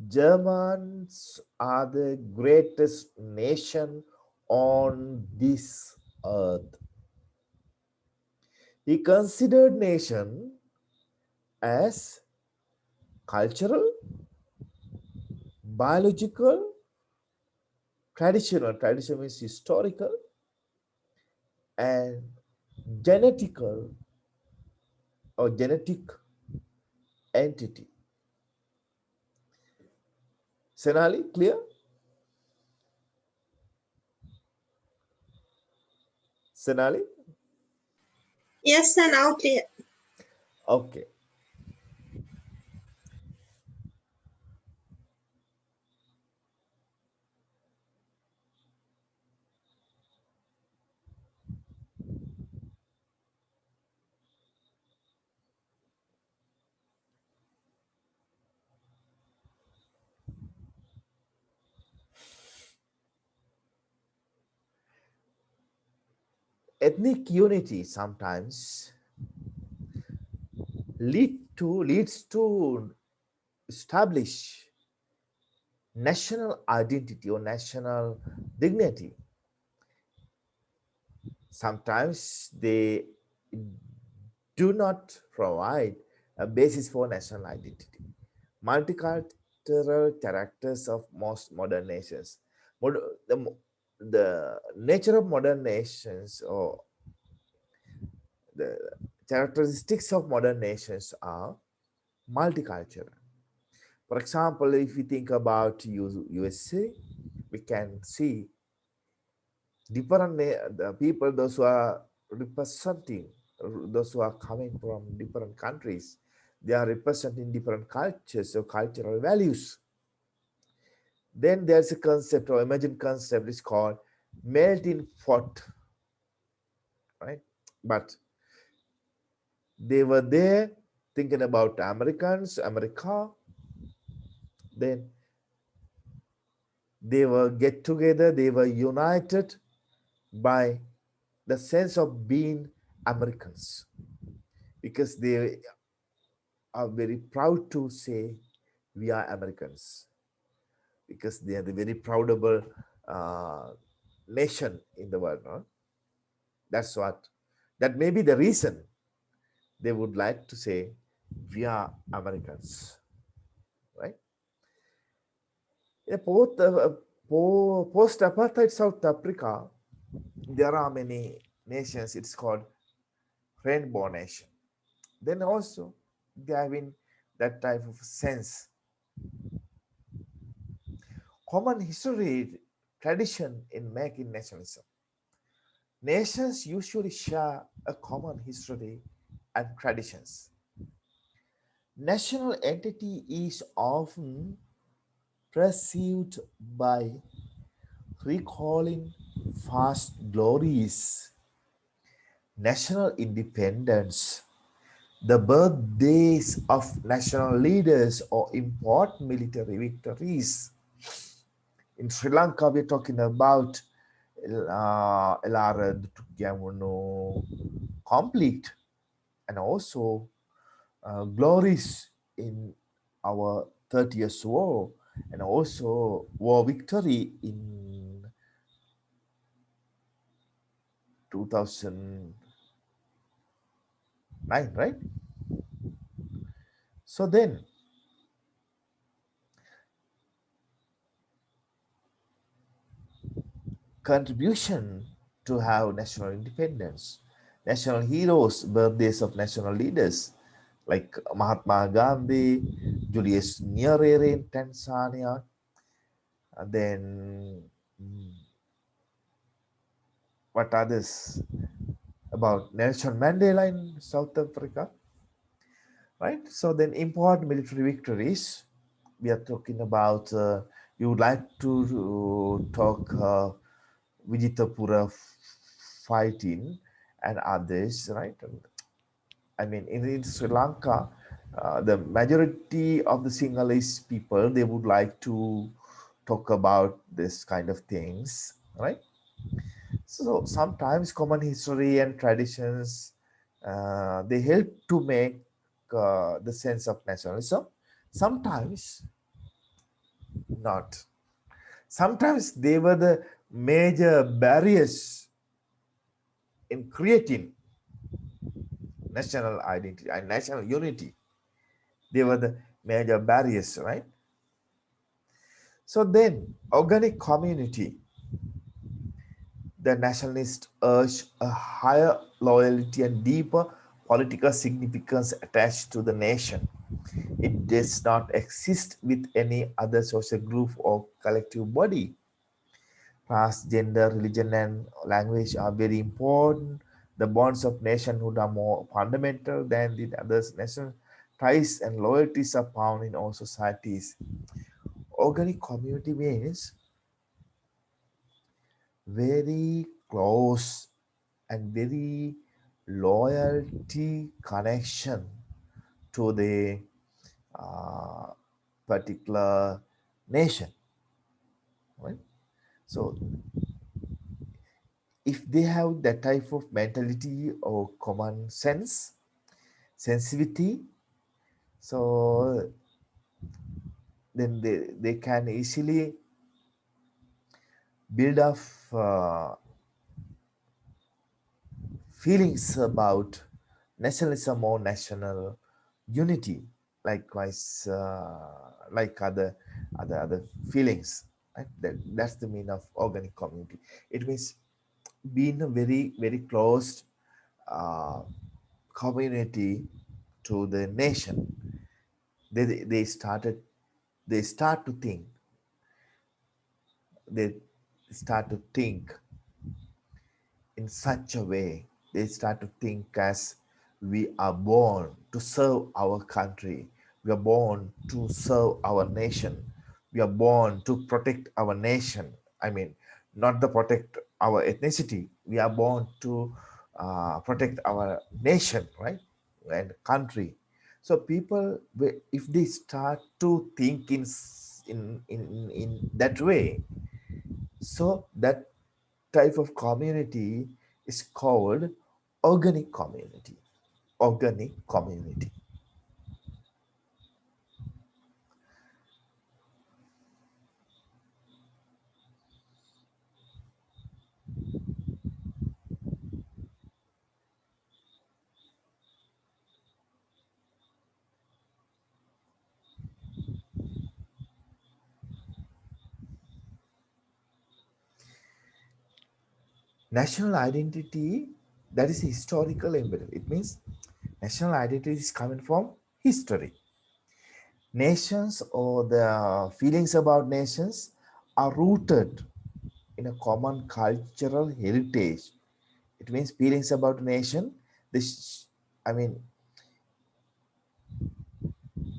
Germans are the greatest nation on this earth. He considered nation as cultural, biological, traditional. Tradition means historical and genetical or genetic entity. Senali, clear? Senali? Yes, sir, now clear. Okay. Ethnic unity sometimes leads to establish national identity or national dignity. Sometimes they do not provide a basis for national identity. Multicultural characters of most modern nations. The, the nature of modern nations or the characteristics of modern nations are multicultural. For example, if we think about USA, we can see different the people, those who are representing, those who are coming from different countries, they are representing different cultures or cultural values. Then there's a concept or emergent concept is called melting pot, right? But they were there thinking about Americans, America. Then they were get together, they were united by the sense of being Americans because they are very proud to say we are Americans because they are the very proudable uh, nation in the world. No? That's what, that may be the reason they would like to say we are Americans, right? In post-apartheid South Africa, there are many nations. It's called rainbow nation. Then also they having that type of sense, common history, tradition in making nationalism. Nations usually share a common history and traditions. National entity is often perceived by recalling past glories, national independence, the birthdays of national leaders, or important military victories. In Sri Lanka, we're talking about Elara Dutugyamuno conflict and also glories in our 30 years war and also war victory in 2009, right? So then contribution to have national independence, national heroes, birthdays of national leaders like Mahatma Gandhi, Julius Nyerere in Tanzania, and then what others about Nelson Mandela in South Africa, right? So then important military victories. We are talking about. You would like to talk Vijitapura fighting and others, right? I mean, in Sri Lanka, the majority of the Sinhalese people they would like to talk about this kind of things, right? So sometimes common history and traditions they help to make the sense of nationalism. Sometimes not. Sometimes they were the major barriers in creating national identity and national unity. They were the major barriers, right? So then, organic community, the nationalists urge a higher loyalty and deeper political significance attached to the nation. It does not exist with any other social group or collective body. Class, gender, religion, and language are very important. The bonds of nationhood are more fundamental than the others. National ties and loyalties are found in all societies. Organic community means very close and very loyalty connection to the uh, particular nation, right? So if they have that type of mentality or common sense, sensitivity, so then they can easily build up feelings about nationalism or national unity, likewise like other feelings, right? That's the meaning of organic community. It means being a very close uh, community to the nation. They started, they start to think, they start to think in such a way. They start to think as we are born to serve our country. We are born to serve our nation. We are born to protect our nation. I mean, not to protect our ethnicity. We are born to protect our nation, right? And country. So people, if they start to think in that way, so that type of community is called organic community. Organic community. National identity, that is historical embedded. It means national identity is coming from history. Nations or the feelings about nations are rooted in a common cultural heritage. It means feelings about nation. This, I mean,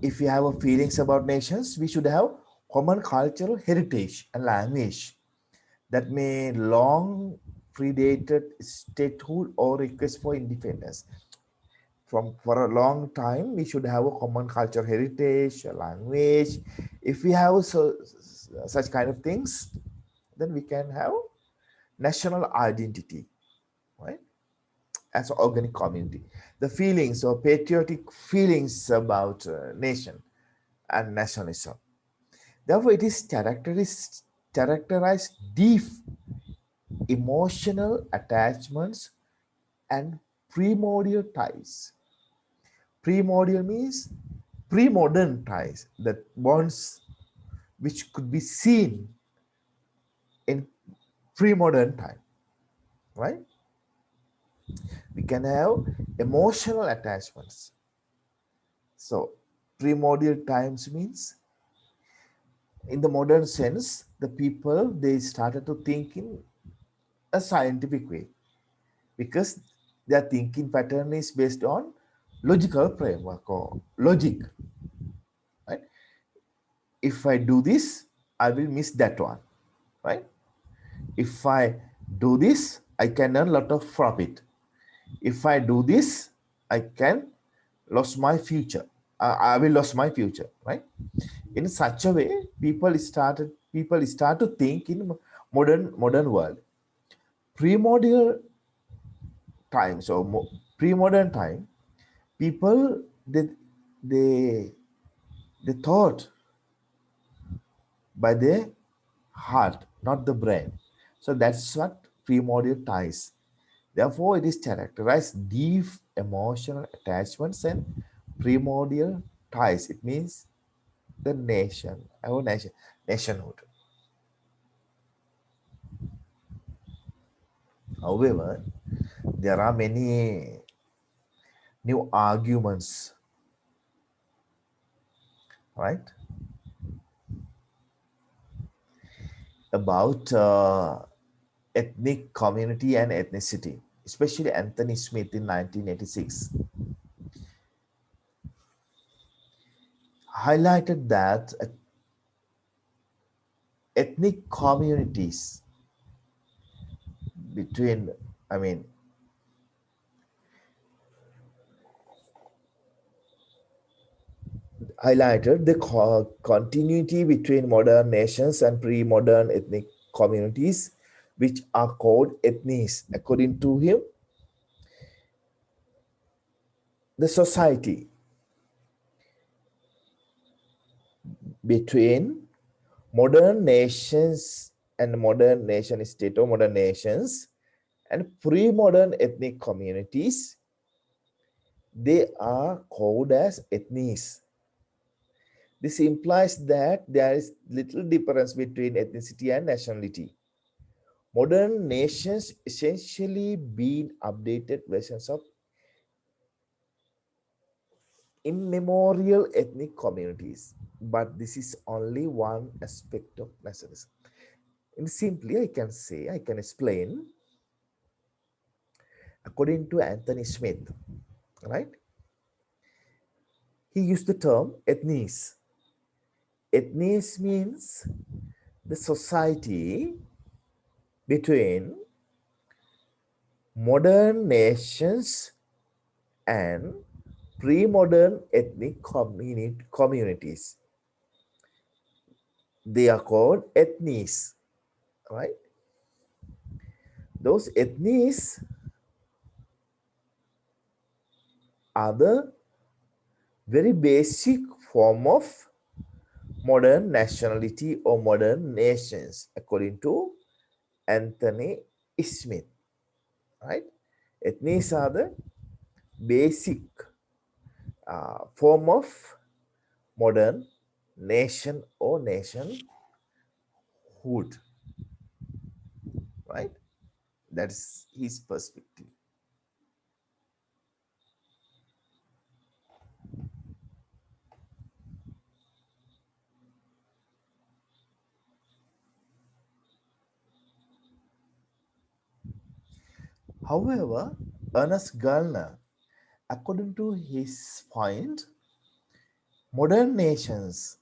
if we have a feelings about nations, we should have common cultural heritage and language that may long predated statehood or request for independence. From for a long time, we should have a common cultural heritage, a language. If we have such kind of things, then we can have national identity, right? As an organic community, the feelings or patriotic feelings about nation and nationalism. Therefore, it is characterized deep emotional attachments and primordial ties. Primordial means pre-modern ties, that bonds which could be seen in pre-modern time, right? We can have emotional attachments. So primordial times means in the modern sense, the people, they started to think in a scientific way because their thinking pattern is based on logical framework or logic, right? If I do this, I will miss that one, right? If I do this, I can earn a lot of profit. If I do this, I can lose my future. I will lose my future, right? In such a way, people start to think in modern world. Primordial time, so pre-modern time, people they they thought by the heart, not the brain. So that's what primordial ties. Therefore, it is characterized deep emotional attachments and primordial ties. It means the nation, our nation, nationhood. However, there are many new arguments, right, about ethnic community and ethnicity. Especially Anthony Smith in 1986 highlighted that ethnic communities between, I mean, highlighted the continuity between modern nations and pre-modern ethnic communities, which are called ethnies. According to him, the society between modern nations and modern nation state or modern nations and pre-modern ethnic communities, they are called as ethnies. This implies that there is little difference between ethnicity and nationality. Modern nations essentially been updated versions of immemorial ethnic communities, but this is only one aspect of nationalism. And simply, I can explain, according to Anthony Smith, right? He used the term ethnies. Ethnies means the society between modern nations and pre-modern ethnic communities. They are called ethnies, right? Those ethnies are the very basic form of modern nationality or modern nations, according to Anthony Smith, right? Ethnies are the basic form of modern nation or nationhood, right? That's his perspective. However, Ernest Gallner, according to his point, modern nations,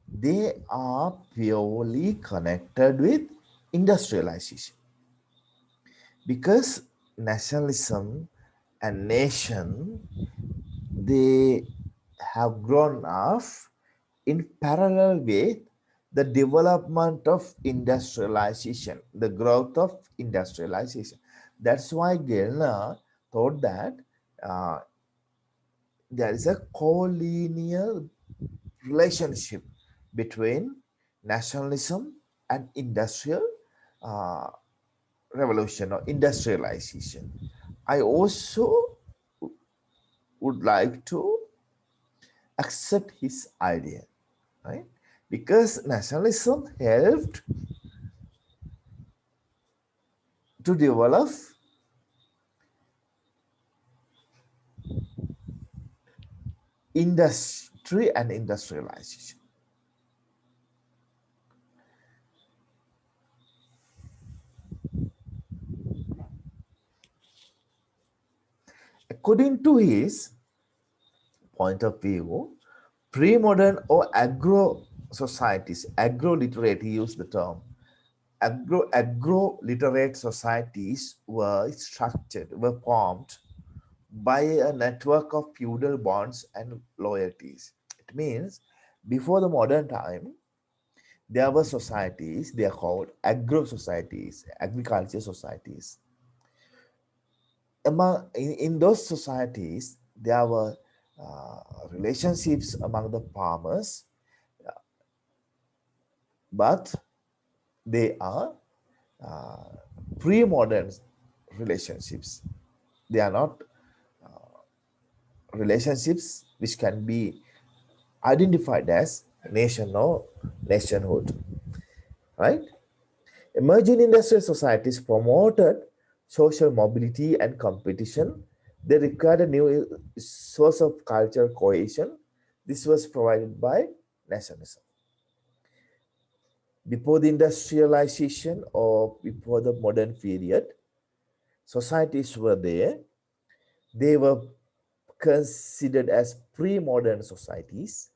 they are purely connected with industrialization, because nationalism and nation, they have grown up in parallel with the development of industrialization, the growth of industrialization. That's why Gellner thought that uh, there is a collinear relationship between nationalism and industrial uh, revolution or industrialization. I also would like to accept his idea, right? Because nationalism helped to develop industry and industrialization. According to his point of view, pre-modern or agro societies, agro-literate, he used the term, agro-literate societies were formed by a network of feudal bonds and loyalties. It means before the modern time, There were societies, they are called agro societies, agriculture societies. In those societies, there were relationships among the farmers, but they are uh, pre-modern relationships. They are not relationships which can be identified as nation or nationhood, right? Emerging industrial societies promoted social mobility and competition. They required a new source of cultural cohesion. This was provided by nationalism. Before the industrialization or before the modern period, societies were there. They were considered as pre-modern societies,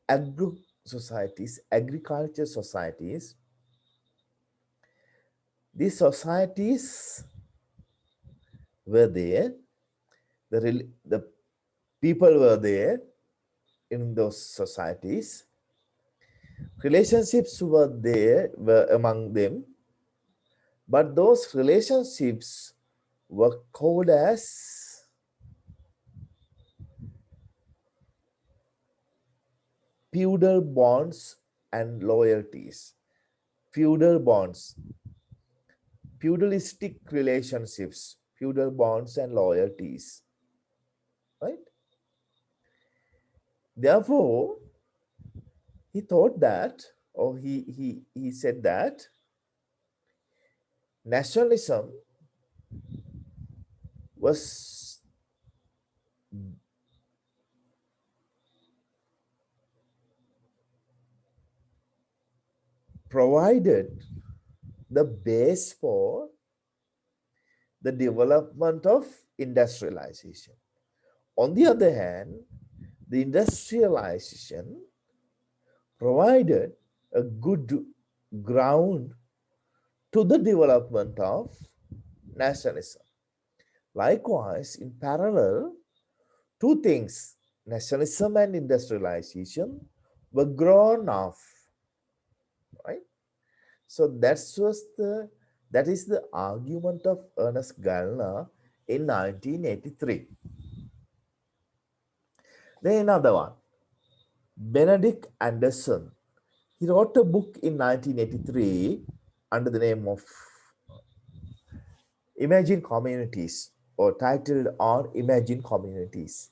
agro societies, agriculture societies. These societies were there. The people were there in those societies. Relationships were among them, but those relationships were called as feudal bonds and loyalties. Feudal bonds, feudalistic relationships, feudal bonds and loyalties, right? Therefore, he thought that, or he said that nationalism was provided the base for the development of industrialization. On the other hand, the industrialization provided a good ground to the development of nationalism. Likewise, in parallel, two things, nationalism and industrialization, were grown off, right? So that is the argument of Ernest Gallner in 1983. Then another one, Benedict Anderson. He wrote a book in 1983 under the name of Imagine Communities, or titled on Imagine Communities.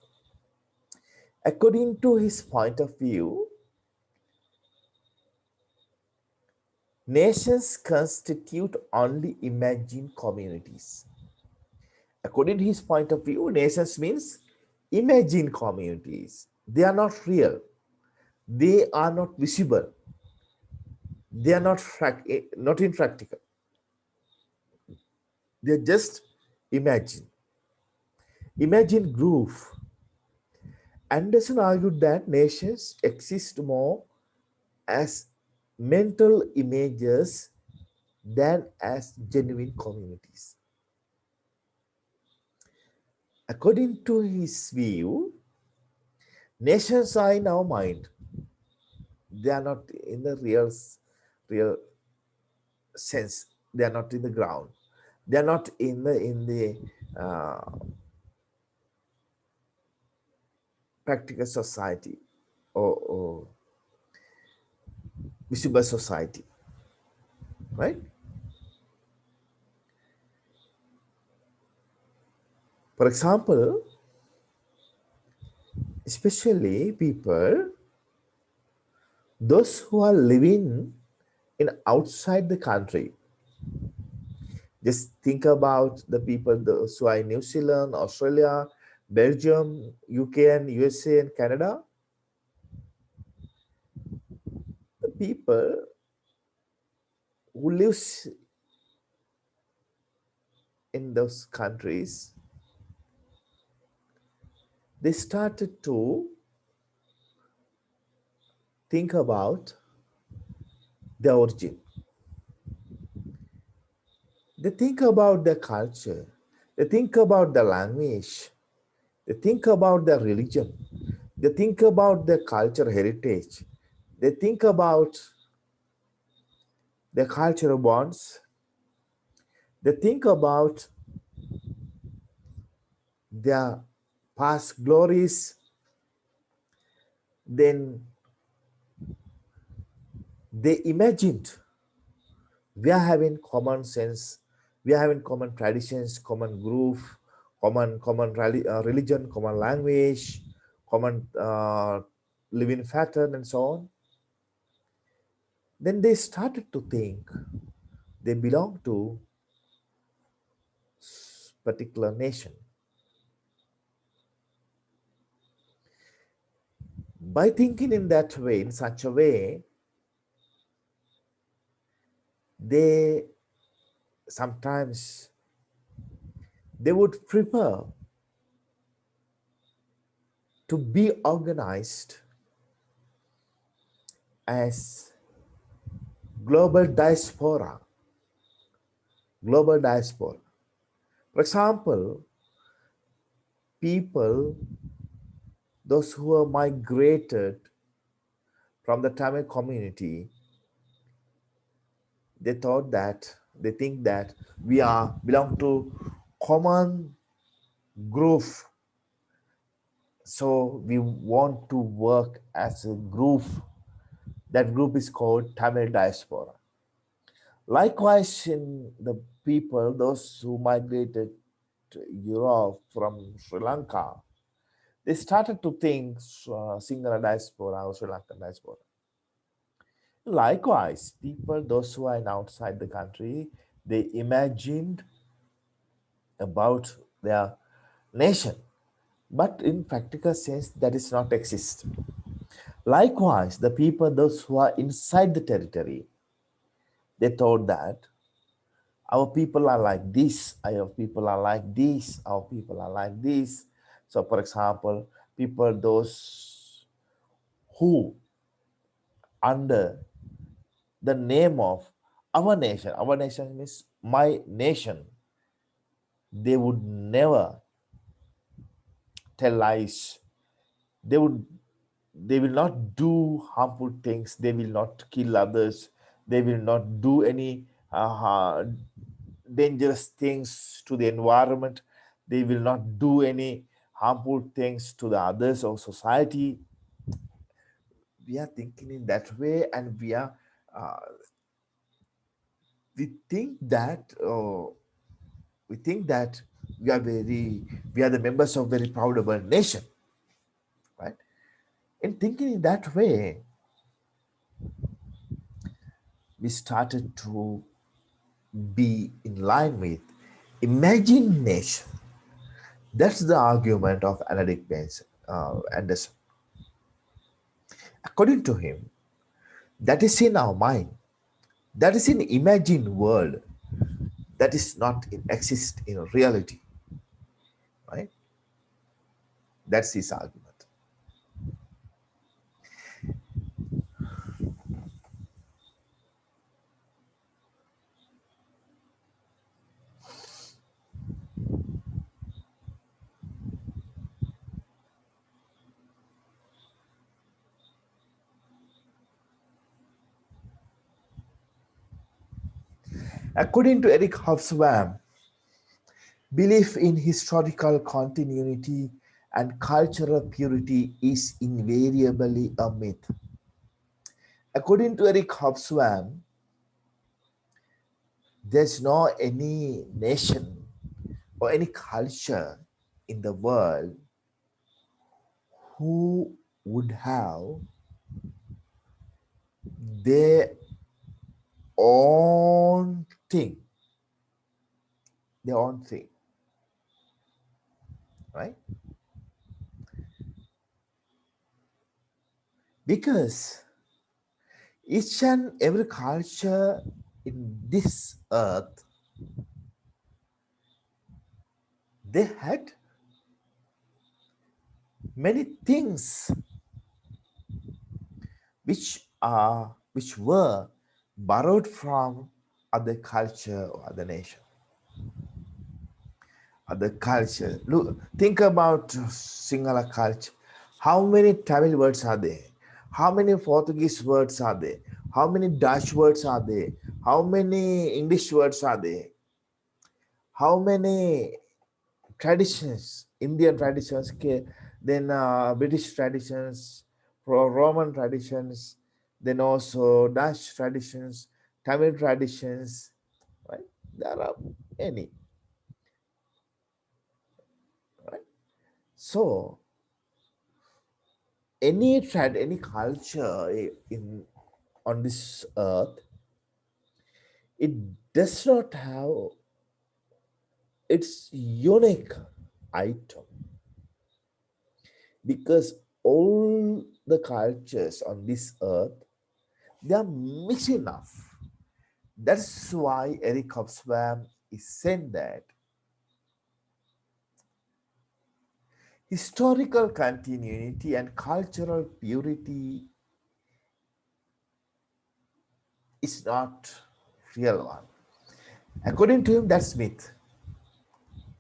According to his point of view, nations constitute only imagined communities. According to his point of view, nations means imagined communities. They are not real. They are not visible. They are not impractical. They are just imagine. Imagine groove. Anderson argued that nations exist more as mental images than as genuine communities. According to his view, nations are in our mind. They are not in the real sense. They are not in the ground. They are not in the practical society, or visible society, right? For example, especially people, those who are living in outside the country. Just think about the people those who are in New Zealand, Australia, Belgium, UK and USA and Canada. The people who lives in those countries, they started to think about their origin. They think about their culture. They think about their language. They think about their religion. They think about their culture heritage. They think about their cultural bonds. They think about their past glories, then they imagined we are having common sense, we are having common traditions, common groove, common religion, common language, common living pattern, and so on. Then they started to think they belong to particular nation. By thinking in that way, in such a way, they sometimes they would prefer to be organized as global diaspora. Global diaspora. For example, people, those who are migrated from the Tamil community, they thought that they think that we are belong to common group, so we want to work as a group. That group is called Tamil diaspora. Likewise, in the people, those who migrated to Europe from Sri Lanka, they started to think Sinhala diaspora or Sri Lankan diaspora. Likewise, people, those who are outside the country, they imagined about their nation, but in practical sense, that is not exist. Likewise, the people, those who are inside the territory, they thought that our people are like this, our people are like this, our people are like this. So, for example, people, those who under the name of our nation means my nation, they would never tell lies. They would, they will not do harmful things. They will not kill others. They will not do any dangerous things to the environment. They will not do any harmful things to the others or society. We are thinking in that way, and uh, we think that we think that we are the members of very proudable nation, right? In thinking in that way, we started to be in line with imagination. That's the argument of analytic Anderson. According to him, that is in our mind, that is in imagined world, that is not in exist in reality, right? That's his argument. According to Eric Hobsbawm, belief in historical continuity and cultural purity is invariably a myth. According to Eric Hobsbawm, there's no any nation or any culture in the world who would have their own thing, their own thing, right? Because each and every culture in this earth, they had many things which were borrowed from other culture or other nation, other culture. Look, think about Sinhala culture. How many Tamil words are there? How many Portuguese words are there? How many Dutch words are there? How many English words are there? How many traditions, Indian traditions, then British traditions, Roman traditions, then also Dutch traditions, Tamil traditions, right? There are many, right? So any culture in on this earth, it does not have its unique item, because all the cultures on this earth, they are mixed enough. That's why Eric Hobsbawm is saying that historical continuity and cultural purity is not real one. According to him, that's myth.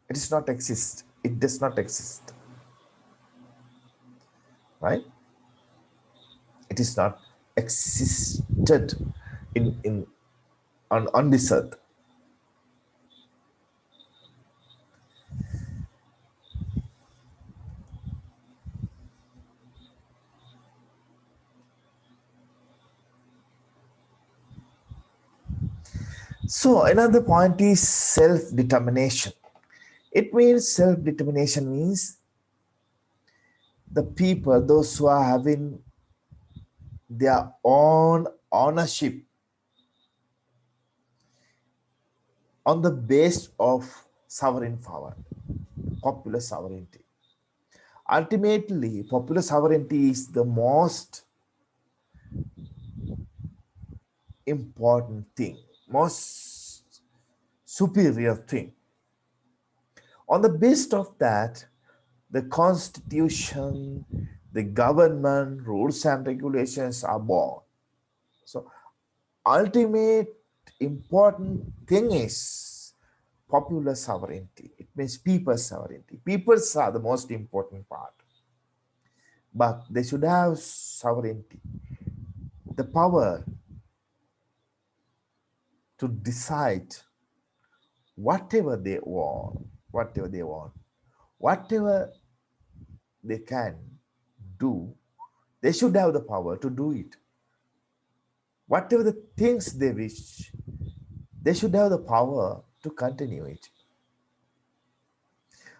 It does not exist. It does not exist, right? It is not existed in on this earth. So another point is self-determination. It means self-determination means the people, those who are having their own ownership on the base of sovereign power, popular sovereignty. Ultimately, popular sovereignty is the most important thing, most superior thing. On the base of that, the constitution, the government, rules and regulations are born. So ultimate important thing is popular sovereignty. It means people's sovereignty. Peoples are the most important part, but they should have sovereignty, the power to decide whatever they want, whatever they want, whatever they can do. They should have the power to do it. Whatever the things they wish, they should have the power to continue it.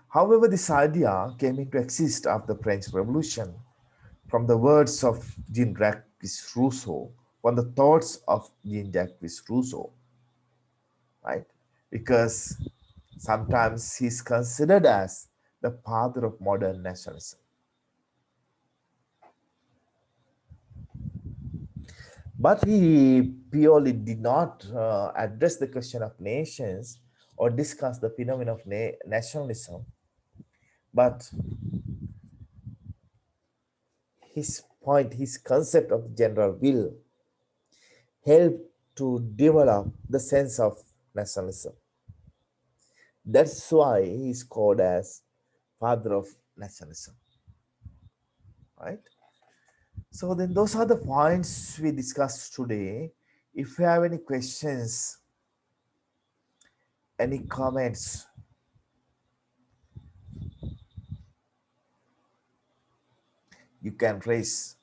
However, this idea came into exist after the French Revolution, from the words of Jean-Jacques Rousseau, from the thoughts of Jean-Jacques Rousseau, right? Because sometimes he's considered as the father of modern nationalism. But he purely did not address the question of nations or discuss the phenomenon of nationalism, but his point, his concept of general will helped to develop the sense of nationalism. That's why he's called as father of nationalism, right? So then those are the points we discussed today. If you have any questions, any comments, you can raise.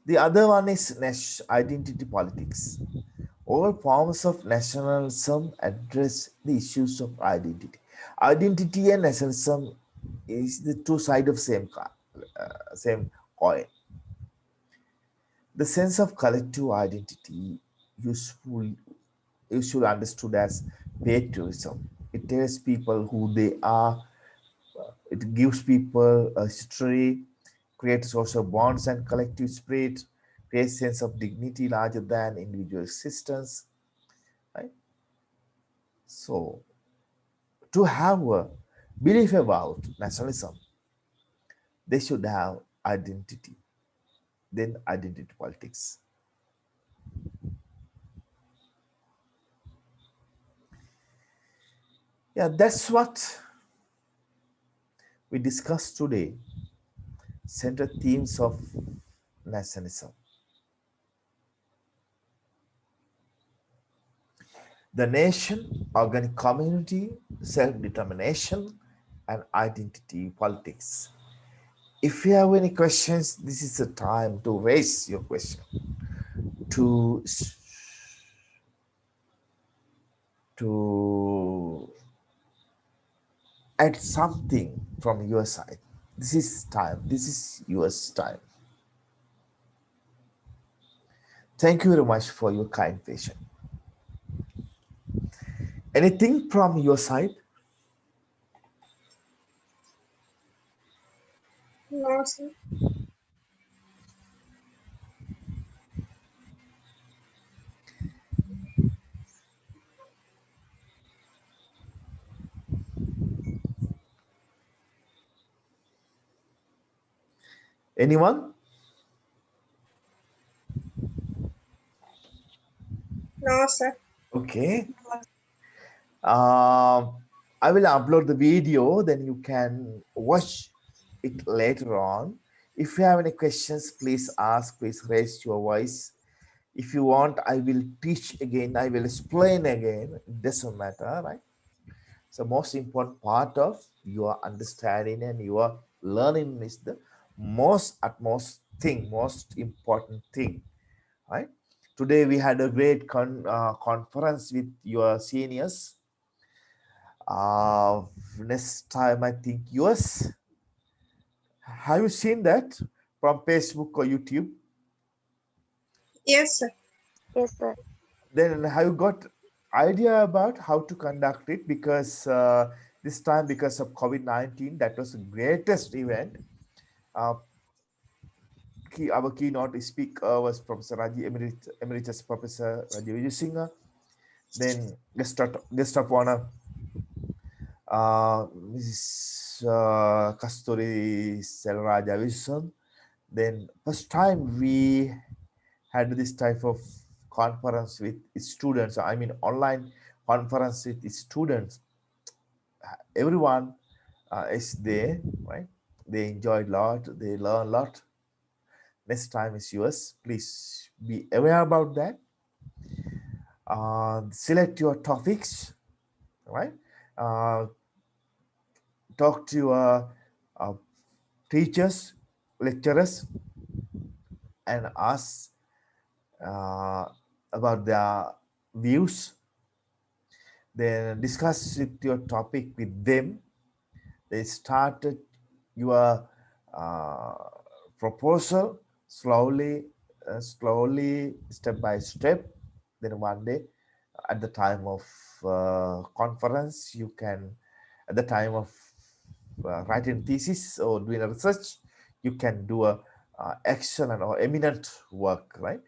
The other one is identity politics. All forms of nationalism address the issues of identity. Identity and nationalism is the two sides of same coin. The sense of collective identity, useful, usually understood as patriotism. It tells people who they are. It gives people a history, creates social bonds and collective spirit, creates sense of dignity larger than individual existence. Right? So to have a belief about nationalism, they should have identity, then identity politics. Yeah, that's what we discussed today. Central themes of nationalism. The nation, organic community, self-determination, and identity politics. If you have any questions, this is the time to raise your question, to to add something from your side. This is time. This is yours time. Thank you very much for your kind patient. Anything from your side? No, sir. Anyone? No, sir. Okay. Um, I will upload the video, then you can watch it later on. If you have any questions, please ask, please raise your voice. If you want, I will teach again, I will explain again. It doesn't matter, right? So most important part of your understanding and your learning is the most utmost thing, most important thing, right? Today we had a great conference with your seniors. Uh, Next time I think yours. Have you seen that from Facebook or YouTube? Yes, sir. Yes, sir. Then have you got idea about how to conduct it? Because this time, because of COVID-19, that was the greatest event. Uh, our keynote speaker was Professor Raji, Emeritus Professor Raji Vijay. Then guest of honor, Mrs. Kasturi Selraja Wilson. Then first time we had this type of conference with students. I mean, online conference with students. Everyone is there, right? They enjoy a lot. They learn a lot. Next time is yours. Please be aware about that. Select your topics, right? Uh, Talk to your uh, teachers, lecturers, and ask uh, about their views. Then discuss with your topic with them. They started your uh, proposal slowly, step by step. Then one day, at the time of conference, you can, at the time of writing thesis or doing a research, you can do a excellent or eminent work, right?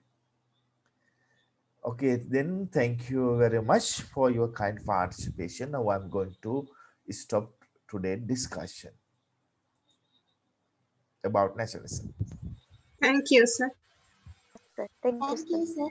Okay, then thank you very much for your kind participation. Now I'm going to stop today's discussion about nationalism. Thank you, sir. Yes, sir. Thank you, sir.